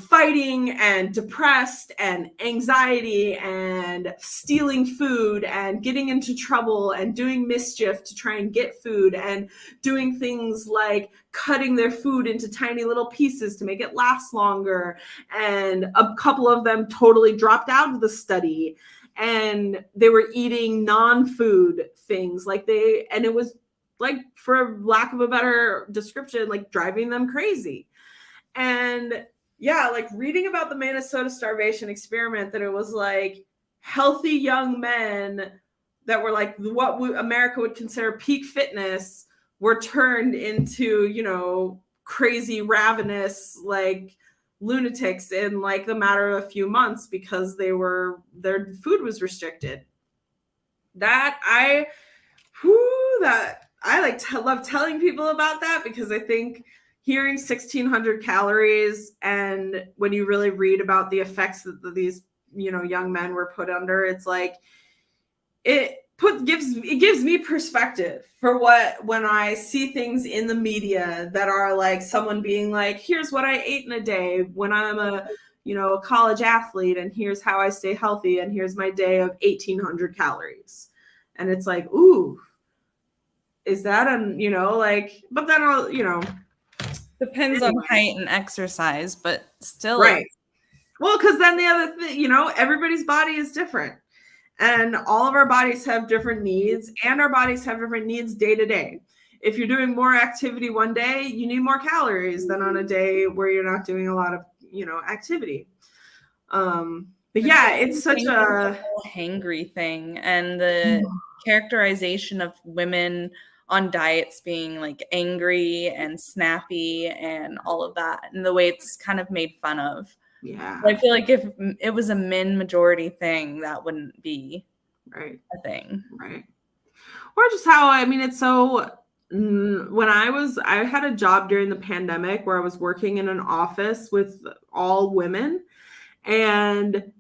fighting and depressed and anxiety and stealing food and getting into trouble and doing mischief to try and get food and doing things like cutting their food into tiny little pieces to make it last longer. And a couple of them totally dropped out of the study, and they were eating non-food things and it was like, for lack of a better description, like driving them crazy. And yeah, like reading about the Minnesota starvation experiment, that it was like healthy young men that were like what America would consider peak fitness were turned into, crazy, ravenous, like lunatics in like the matter of a few months because their food was restricted. I love telling people about that, because I think hearing 1,600 calories, and when you really read about the effects that these young men were put under, it's like it gives me perspective for when I see things in the media that are like someone being like, here's what I ate in a day when I'm a college athlete, and here's how I stay healthy, and here's my day of 1,800 calories. And it's like, ooh, is that but then I'll, depends on height and exercise, but still. Right. Well, because then the other thing, everybody's body is different, and all of our bodies have different needs, and our bodies have different needs day to day. If you're doing more activity one day, you need more calories than on a day where you're not doing a lot of, activity. But yeah, it's such a hangry thing, and the characterization of women on diets being like angry and snappy and all of that, and the way it's kind of made fun of. Yeah. I feel like if it was a men majority thing, that wouldn't be right a thing. Right. Or just how, it's so, when I had a job during the pandemic where I was working in an office with all women, and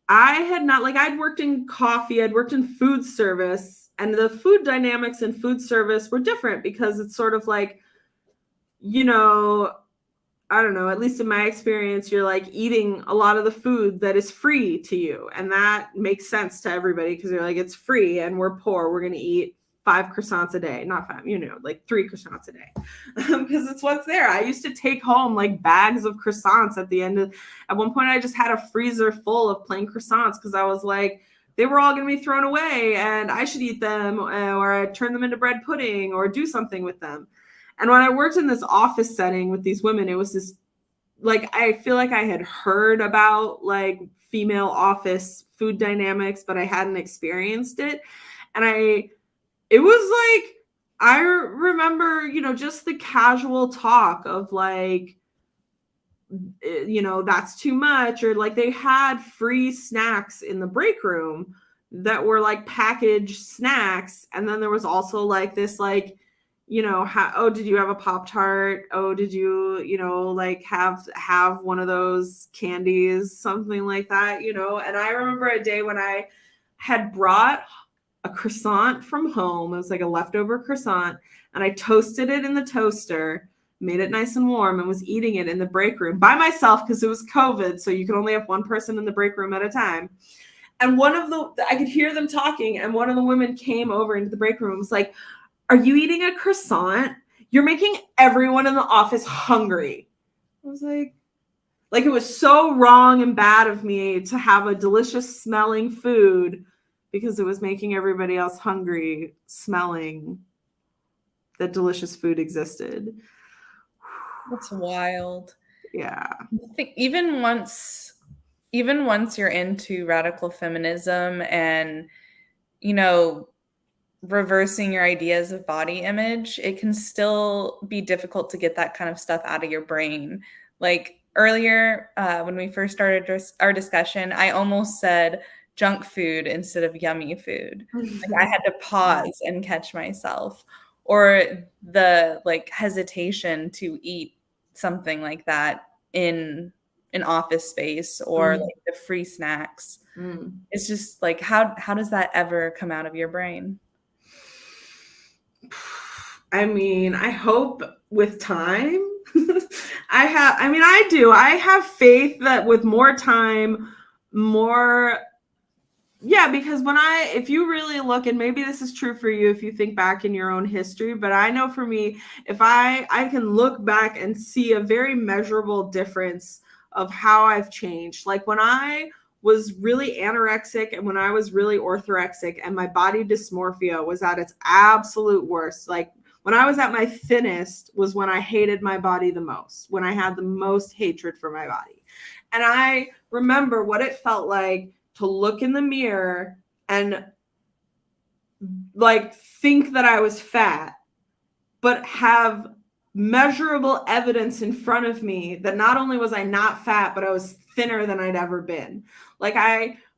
I had not, like, I'd worked in coffee, I'd worked in food service, and the food dynamics in food service were different because it's sort of like, I don't know, at least in my experience, you're like eating a lot of the food that is free to you. And that makes sense to everybody because they're like, it's free and we're poor. We're going to eat 5 croissants a day, not 5, like 3 croissants a day, because it's what's there. I used to take home like bags of croissants at one point I just had a freezer full of plain croissants because I was like, they were all going to be thrown away and I should eat them, or I'd turn them into bread pudding or do something with them. And when I worked in this office setting with these women, it was this, like, I feel like I had heard about like female office food dynamics, but I hadn't experienced it. And it was like, I remember, just the casual talk of like, that's too much, or like they had free snacks in the break room that were like packaged snacks. And then there was also like this, like, did you have a Pop-Tart? Oh, did you, like have one of those candies, something like that, And I remember a day when I had brought a croissant from home. It was like a leftover croissant, and I toasted it in the toaster, made it nice and warm, and was eating it in the break room by myself because it was COVID, so you could only have one person in the break room at a time. And I could hear them talking, and one of the women came over into the break room and was like, are you eating a croissant? You're making everyone in the office hungry. I was like it was so wrong and bad of me to have a delicious smelling food because it was making everybody else hungry, smelling that delicious food existed. That's wild. Yeah. I think even once you're into radical feminism and, you know, reversing your ideas of body image, it can still be difficult to get that kind of stuff out of your brain. Like earlier, when we first started our discussion, I almost said junk food instead of yummy food. Like I had to pause and catch myself, or the like hesitation to eat something like that in an office space, or like the free snacks. It's just like how does that ever come out of your brain? I mean, I hope with time. I have faith that with more time, more, yeah, because if you really look, and maybe this is true for you if you think back in your own history, but I know for me, if I can look back and see a very measurable difference of how I've changed. Like when I was really anorexic and when I was really orthorexic and my body dysmorphia was at its absolute worst, like when I was at my thinnest was when I hated my body the most, when I had the most hatred for my body. And I remember what it felt like to look in the mirror and like think that I was fat, but have measurable evidence in front of me that not only was I not fat, but I was thinner than I'd ever been. Like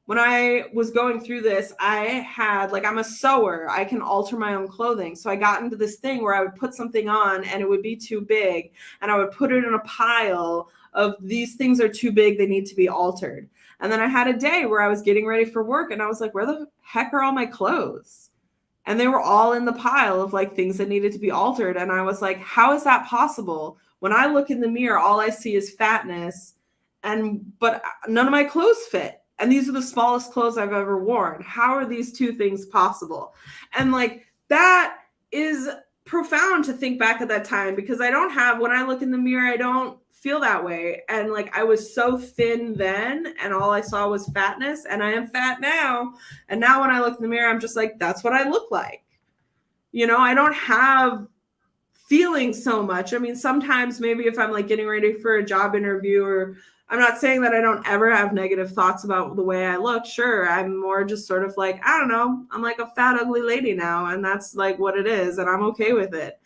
when I was going through this, I had, like, I'm a sewer. I can alter my own clothing. So I got into this thing where I would put something on and it would be too big. And I would put it in a pile of these things are too big. They need to be altered. And then I had a day where I was getting ready for work and I was like, where the heck are all my clothes? And they were all in the pile of like things that needed to be altered. And I was like, how is that possible? When I look in the mirror, all I see is fatness, but none of my clothes fit. And these are the smallest clothes I've ever worn. How are these two things possible? And like, that is profound to think back at that time, because when I look in the mirror, I don't feel that way. And like, I was so thin then and all I saw was fatness, and I am fat now. And now when I look in the mirror, I'm just like, that's what I look like. I don't have feelings so much. I mean, sometimes maybe if I'm like getting ready for a job interview, or I'm not saying that I don't ever have negative thoughts about the way I look. Sure. I'm more just sort of like, I don't know, I'm like a fat, ugly lady now. And that's like what it is. And I'm okay with it.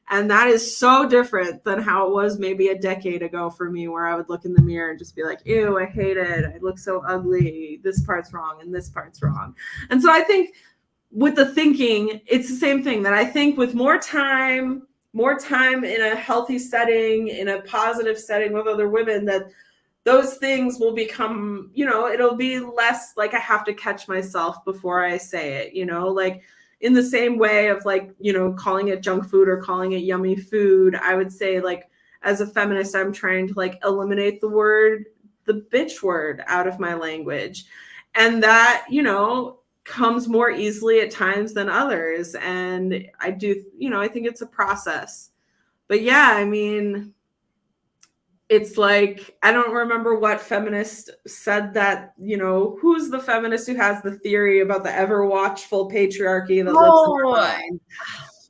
And that is so different than how it was maybe a decade ago for me, where I would look in the mirror and just be like, ew, I hate it. I look so ugly. This part's wrong and this part's wrong. And so I think with the thinking, it's the same thing, that I think with more time in a healthy setting, in a positive setting with other women, that those things will become, it'll be less like I have to catch myself before I say it, like in the same way of like, calling it junk food or calling it yummy food. I would say, like, as a feminist, I'm trying to like eliminate the bitch word out of my language. And that, comes more easily at times than others. And I do, I think it's a process. But yeah, I mean, it's like, I don't remember what feminist said that, who's the feminist who has the theory about the ever watchful patriarchy that lives in our mind?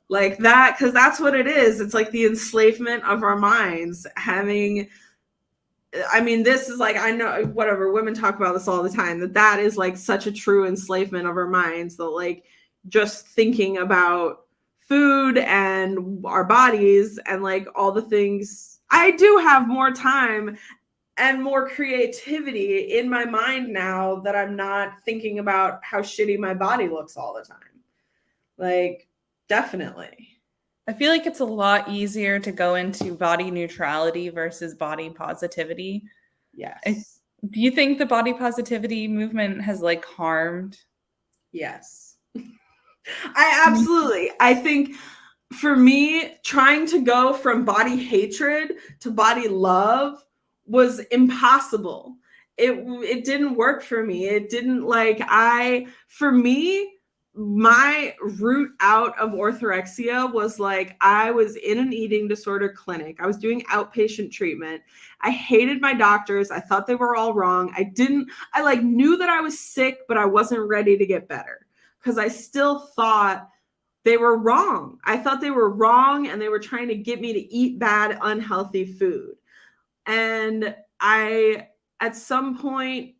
Like that, because that's what it is. It's like the enslavement of our minds. This is like, I know, whatever, women talk about this all the time, that is like such a true enslavement of our minds, that like just thinking about food and our bodies and like all the things. I do have more time and more creativity in my mind now that I'm not thinking about how shitty my body looks all the time. Like, definitely. I feel like it's a lot easier to go into body neutrality versus body positivity. Yes. Do you think the body positivity movement has like harmed? Yes. I think for me, trying to go from body hatred to body love was impossible. It didn't work for me. It didn't, for me, my route out of orthorexia was like, I was in an eating disorder clinic. I was doing outpatient treatment. I hated my doctors. I thought they were all wrong. I knew that I was sick, but I wasn't ready to get better because I still thought they were wrong. I thought they were wrong and they were trying to get me to eat bad, unhealthy food. And at some point,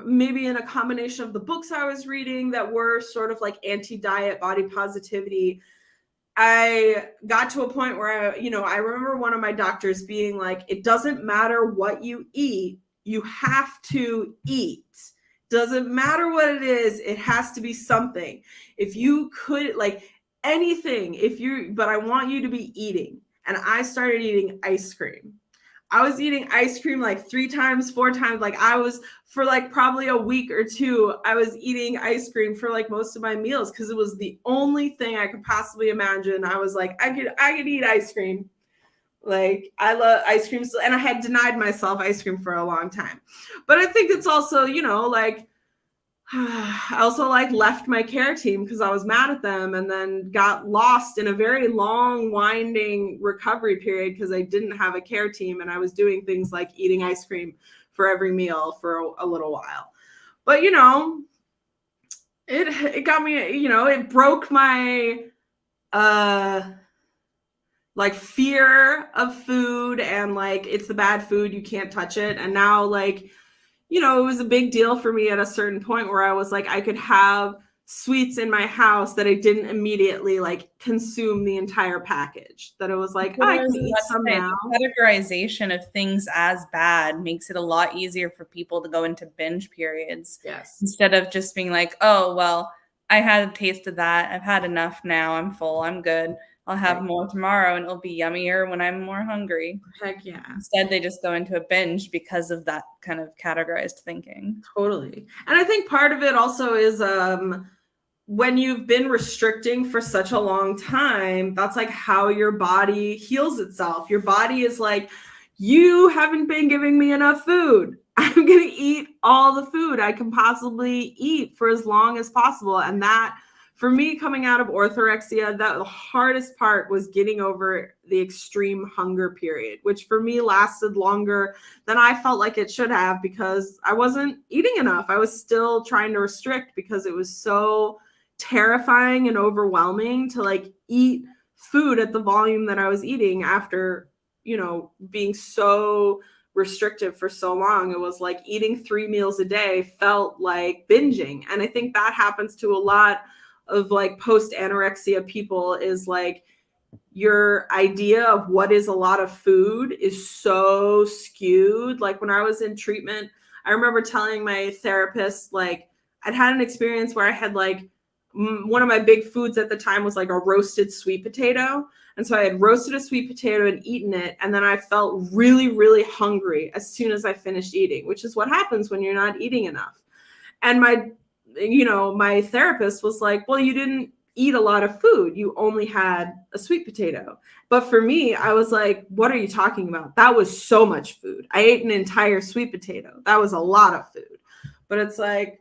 maybe in a combination of the books I was reading that were sort of like anti-diet, body positivity, I got to a point where I remember one of my doctors being like, it doesn't matter what you eat, you have to eat. Doesn't matter what it is, it has to be something. If you could, like, anything, but I want you to be eating. And I started eating ice cream. I was eating ice cream like 3 times, 4 times. Like, I was, for like probably a week or two, I was eating ice cream for like most of my meals because it was the only thing I could possibly imagine. I was like, I could eat ice cream. Like, I love ice cream. And I had denied myself ice cream for a long time. But I think it's also, like, I also like left my care team because I was mad at them, and then got lost in a very long, winding recovery period because I didn't have a care team, and I was doing things like eating ice cream for every meal for a little while. But it got me, it broke my like fear of food, and like, it's the bad food, you can't touch it. And now, like, it was a big deal for me at a certain point where I was like, I could have sweets in my house that I didn't immediately like consume the entire package. That it was like, I can eat some now. The categorization of things as bad makes it a lot easier for people to go into binge periods. Yes. Instead of just being like, oh, well, I had a taste of that. I've had enough now. I'm full. I'm good. I'll have more tomorrow, and it'll be yummier when I'm more hungry. Heck yeah. Instead, they just go into a binge because of that kind of categorized thinking. Totally. And I think part of it also is when you've been restricting for such a long time, that's like how your body heals itself. Your body is like, you haven't been giving me enough food. I'm going to eat all the food I can possibly eat for as long as possible. And that, for me, coming out of orthorexia, the hardest part was getting over the extreme hunger period, which for me lasted longer than I felt like it should have because I wasn't eating enough. I was still trying to restrict because it was so terrifying and overwhelming to like eat food at the volume that I was eating after, being so restrictive for so long. It was like eating 3 meals a day felt like binging. And I think that happens to a lot of like post anorexia people, is like your idea of what is a lot of food is so skewed. Like, when I was in treatment, I remember telling my therapist, like, I'd had an experience where I had like one of my big foods at the time was like a roasted sweet potato. And so I had roasted a sweet potato and eaten it. And then I felt really, really hungry as soon as I finished eating, which is what happens when you're not eating enough. And my therapist was like, well, you didn't eat a lot of food. You only had a sweet potato. But for me, I was like, what are you talking about? That was so much food. I ate an entire sweet potato. That was a lot of food. But it's like,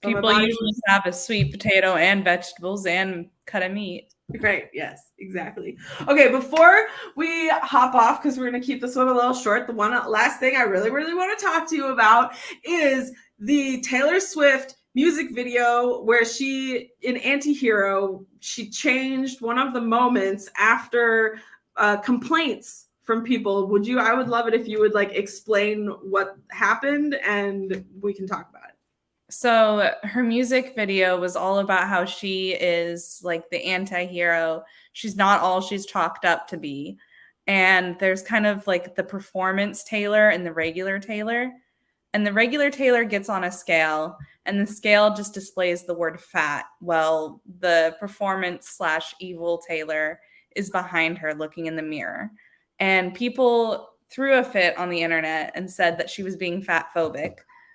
people usually have a sweet potato and vegetables and cut of meat. Right. Yes, exactly. Okay, before we hop off, because we're going to keep this one a little short, the one last thing I really, really want to talk to you about is the Taylor Swift music video where she, in Antihero, she changed one of the moments after complaints from people. I would love it if you would like explain what happened, and we can talk about it. So her music video was all about how she is like the anti-hero. She's not all she's chalked up to be. And there's kind of like the performance Taylor and the regular Taylor. And the regular Taylor gets on a scale, and the scale just displays the word fat. Well, the performance/evil Taylor is behind her looking in the mirror. And people threw a fit on the internet and said that she was being fat phobic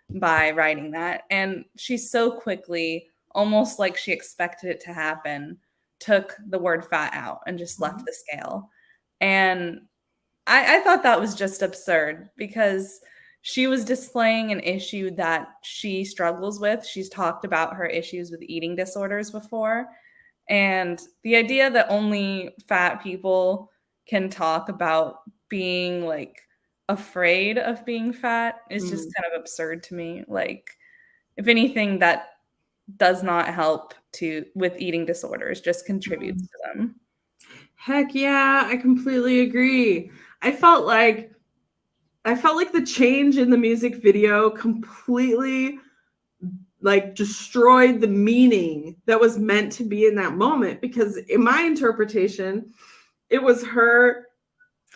by writing that. And she so quickly, almost like she expected it to happen, took the word fat out and just left the scale. And I thought that was just absurd because she was displaying an issue that she struggles with. She's talked about her issues with eating disorders before. And the idea that only fat people can talk about being like afraid of being fat is just kind of absurd to me. Like, if anything, that does not help with eating disorders, just contributes to them. Heck yeah, I completely agree. I felt like I felt like the change in the music video completely like destroyed the meaning that was meant to be in that moment, because in my interpretation, it was her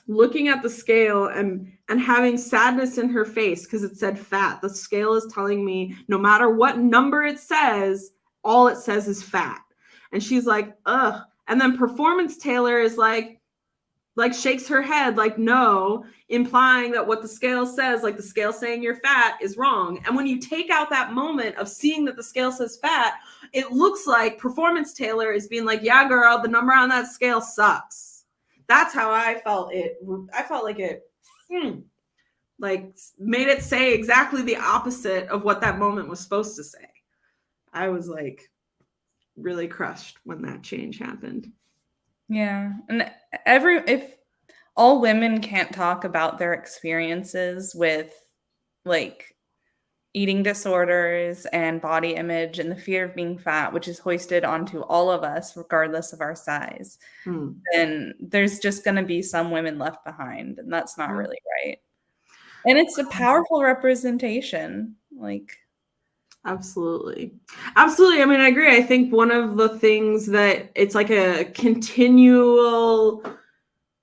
looking at the scale and having sadness in her face because it said fat. The scale is telling me no matter what number it says, all it says is fat. And she's like, ugh. And then Performance Taylor is like shakes her head like no, implying that what the scale says, like the scale saying you're fat, is wrong. And when you take out that moment of seeing that the scale says fat, it looks like Performance Taylor is being like, yeah, girl, the number on that scale sucks. That's how I felt it. I felt like it like made it say exactly the opposite of what that moment was supposed to say. I was like really crushed when that change happened. Yeah. And if all women can't talk about their experiences with like eating disorders and body image and the fear of being fat, which is hoisted onto all of us, regardless of our size, then there's just going to be some women left behind. And that's not really right. And it's a powerful representation. Like, absolutely. I mean, I agree. I think one of the things that it's like a continual,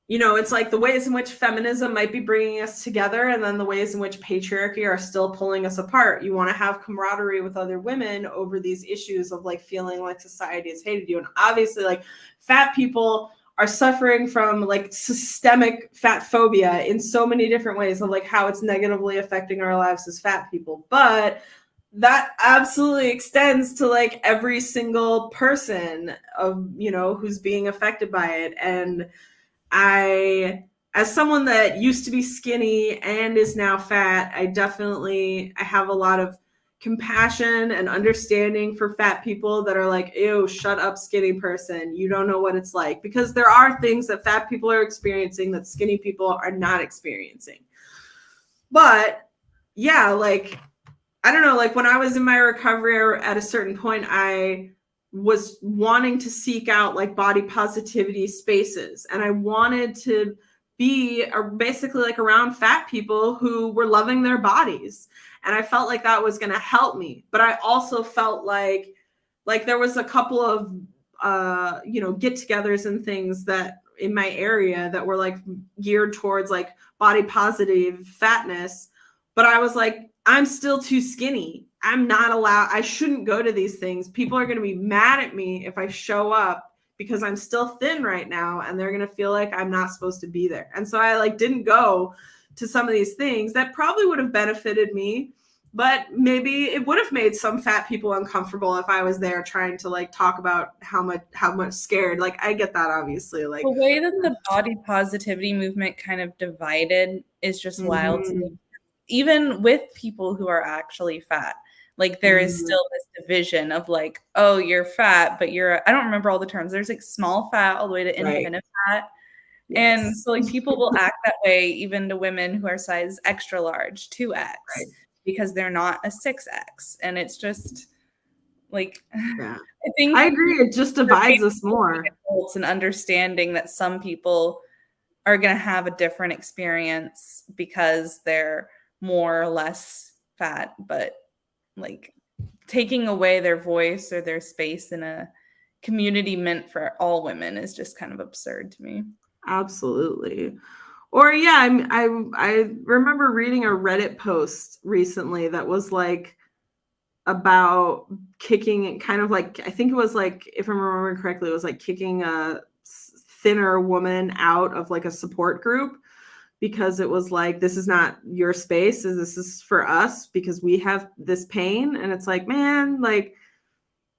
it's like the ways in which feminism might be bringing us together, and then the ways in which patriarchy are still pulling us apart. You want to have camaraderie with other women over these issues of like feeling like society has hated you. And obviously, like, fat people are suffering from like systemic fat phobia in so many different ways of like how it's negatively affecting our lives as fat people. But that absolutely extends to like every single person of, who's being affected by it. And as someone that used to be skinny and is now fat, I have a lot of compassion and understanding for fat people that are like, ew, shut up, skinny person. You don't know what it's like. Because there are things that fat people are experiencing that skinny people are not experiencing. But yeah, like, I don't know, like when I was in my recovery at a certain point, I was wanting to seek out like body positivity spaces. And I wanted to be basically like around fat people who were loving their bodies. And I felt like that was going to help me. But I also felt like there was a couple of, get-togethers and things that in my area that were like geared towards like body positive fatness. But I was like, I'm still too skinny. I'm not allowed. I shouldn't go to these things. People are going to be mad at me if I show up because I'm still thin right now, and they're going to feel like I'm not supposed to be there. And so I like didn't go to some of these things that probably would have benefited me, but maybe it would have made some fat people uncomfortable if I was there trying to like talk about how much scared. Like, I get that, obviously. Like, the way that the body positivity movement kind of divided is just wild to me. Even with people who are actually fat, like there is still this division of like, oh, you're fat, but I don't remember all the terms. There's like small fat all the way to infinite fat. Yes. And so like people will act that way even to women who are size extra large, 2X, because they're not a 6X. And it's just like, I think I agree. It just divides us more. It's an understanding that some people are going to have a different experience because they're more or less fat, but like taking away their voice or their space in a community meant for all women is just kind of absurd to me. Absolutely. Or yeah, I remember reading a Reddit post recently that was like about kicking, kind of like, I think it was like, if I'm remembering correctly, it was like kicking a thinner woman out of like a support group because it was like, this is not your space, this is for us because we have this pain. And it's like, man, like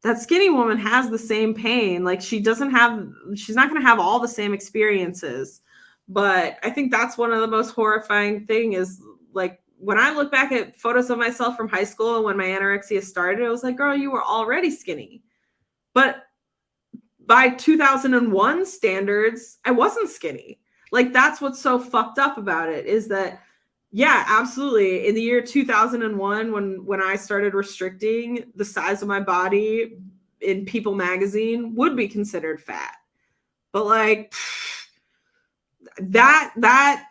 that skinny woman has the same pain. Like she's not going to have all the same experiences. But I think that's one of the most horrifying thing is like, when I look back at photos of myself from high school when my anorexia started, it was like, girl, you were already skinny. But by 2001 standards, I wasn't skinny. Like, that's what's so fucked up about it is that, yeah, absolutely. In the year 2001, when I started restricting, the size of my body in People magazine would be considered fat. But like that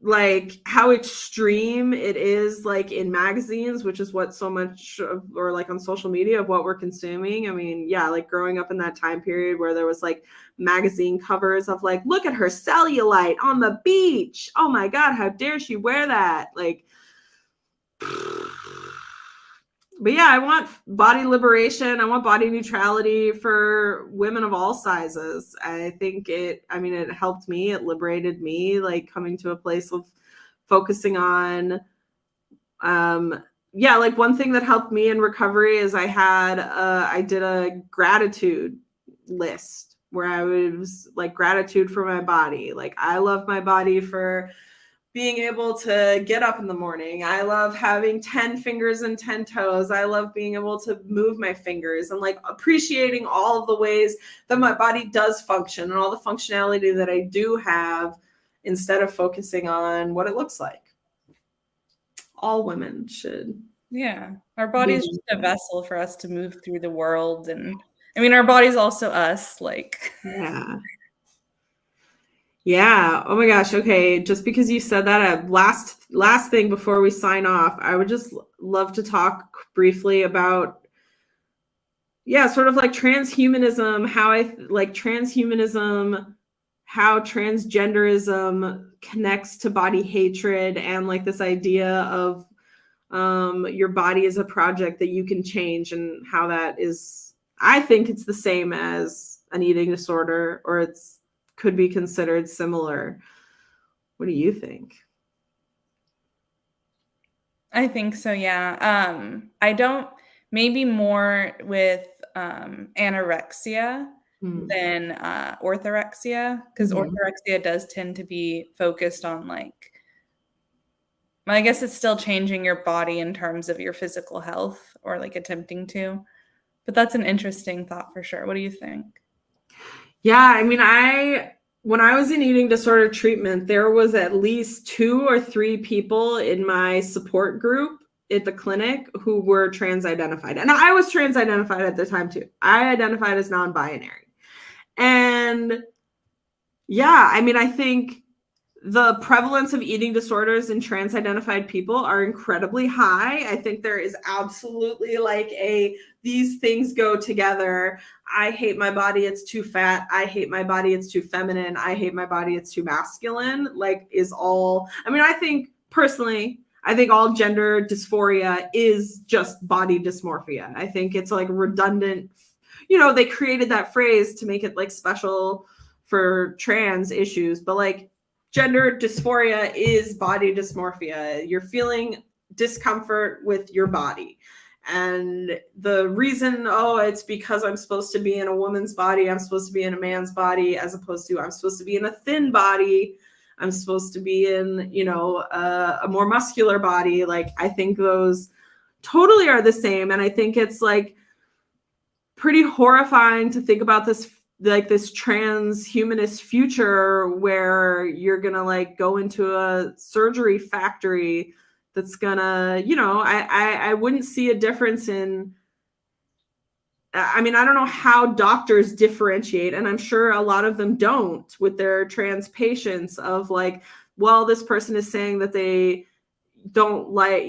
like how extreme it is, like in magazines, which is what so much of, or like on social media, of what we're consuming. I mean, yeah, like growing up in that time period where there was like magazine covers of like, look at her cellulite on the beach, oh my god, how dare she wear that, like. But yeah, I want body liberation. I want body neutrality for women of all sizes. I think it helped me. It liberated me, like coming to a place of focusing on, yeah, like one thing that helped me in recovery is I did a gratitude list where I was like, gratitude for my body. Like, I love my body for being able to get up in the morning. I love having 10 fingers and 10 toes. I love being able to move my fingers and like appreciating all of the ways that my body does function and all the functionality that I do have, instead of focusing on what it looks like. All women should. Yeah. Our body is just a vessel for us to move through the world. And I mean, our body's also us, like. Yeah. Yeah. Oh my gosh. Okay. Just because you said that, last thing before we sign off, I would just love to talk briefly about, yeah, sort of like transhumanism, how transgenderism connects to body hatred, and like this idea of your body is a project that you can change, and how that is, I think it's the same as an eating disorder, or it's could be considered similar. What do you think? I think so, yeah. I don't, maybe more with anorexia than orthorexia, because orthorexia does tend to be focused on like, I guess it's still changing your body in terms of your physical health, or like attempting to. But that's an interesting thought for sure. What do you think? Yeah, I mean, when I was in eating disorder treatment, there was at least 2 or 3 people in my support group at the clinic who were trans identified. And I was trans identified at the time too. I identified as non-binary. And yeah, I mean, I think the prevalence of eating disorders in trans identified people are incredibly high. I think there is absolutely like these things go together. I hate my body, it's too fat. I hate my body, it's too feminine. I hate my body, it's too masculine. Like, is all, I mean, I think personally, I think all gender dysphoria is just body dysmorphia. I think it's like redundant. You know, they created that phrase to make it like special for trans issues, but like, gender dysphoria is body dysmorphia. You're feeling discomfort with your body. And the reason, it's because I'm supposed to be in a woman's body, I'm supposed to be in a man's body, as opposed to I'm supposed to be in a thin body, I'm supposed to be in, a more muscular body. Like, I think those totally are the same. And I think it's like pretty horrifying to think about this, like this transhumanist future where you're gonna like go into a surgery factory that's gonna, I wouldn't see a difference in, I mean, I don't know how doctors differentiate, and I'm sure a lot of them don't with their trans patients, of like, well, this person is saying that they don't like,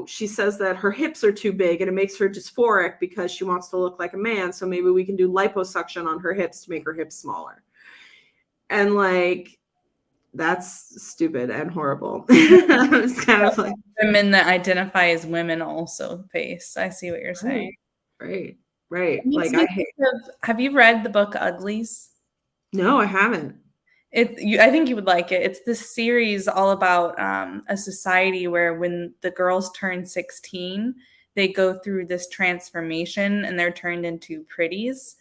she says that her hips are too big and it makes her dysphoric because she wants to look like a man. So maybe we can do liposuction on her hips to make her hips smaller. And like, that's stupid and horrible. It's kind of like women that identify as women also face. I see what you're saying. Right. Like, I hate. Have you read the book Uglies? No, I haven't. I think you would like it. It's this series all about a society where when the girls turn 16, they go through this transformation and they're turned into pretties.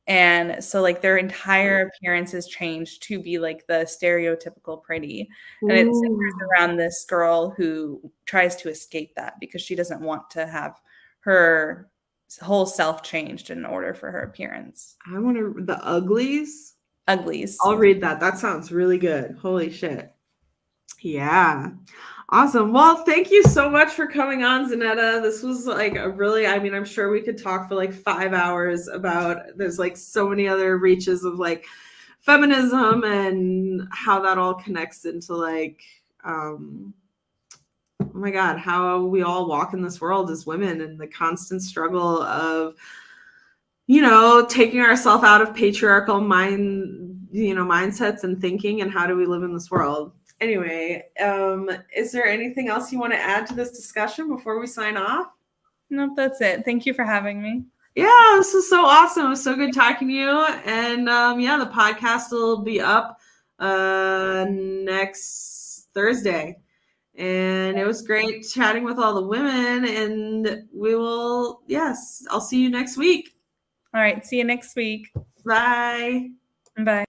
And so like their entire appearance is changed to be like the stereotypical pretty. And it centers around this girl who tries to escape that because she doesn't want to have her whole self changed in order for her appearance. I want to, the Uglies. I'll read that. That sounds really good. Holy shit. Yeah. Awesome. Well, thank you so much for coming on, Zinetta. This was like a really, I mean, I'm sure we could talk for like 5 hours about, there's like so many other reaches of like feminism and how that all connects into like oh my God, how we all walk in this world as women and the constant struggle of, taking ourselves out of patriarchal mindsets and thinking, and how do we live in this world? Anyway, is there anything else you want to add to this discussion before we sign off? Nope, that's it. Thank you for having me. Yeah, this is so awesome. It was so good talking to you. And the podcast will be up next Thursday. And it was great chatting with all the women. And I'll see you next week. All right. See you next week. Bye. Bye.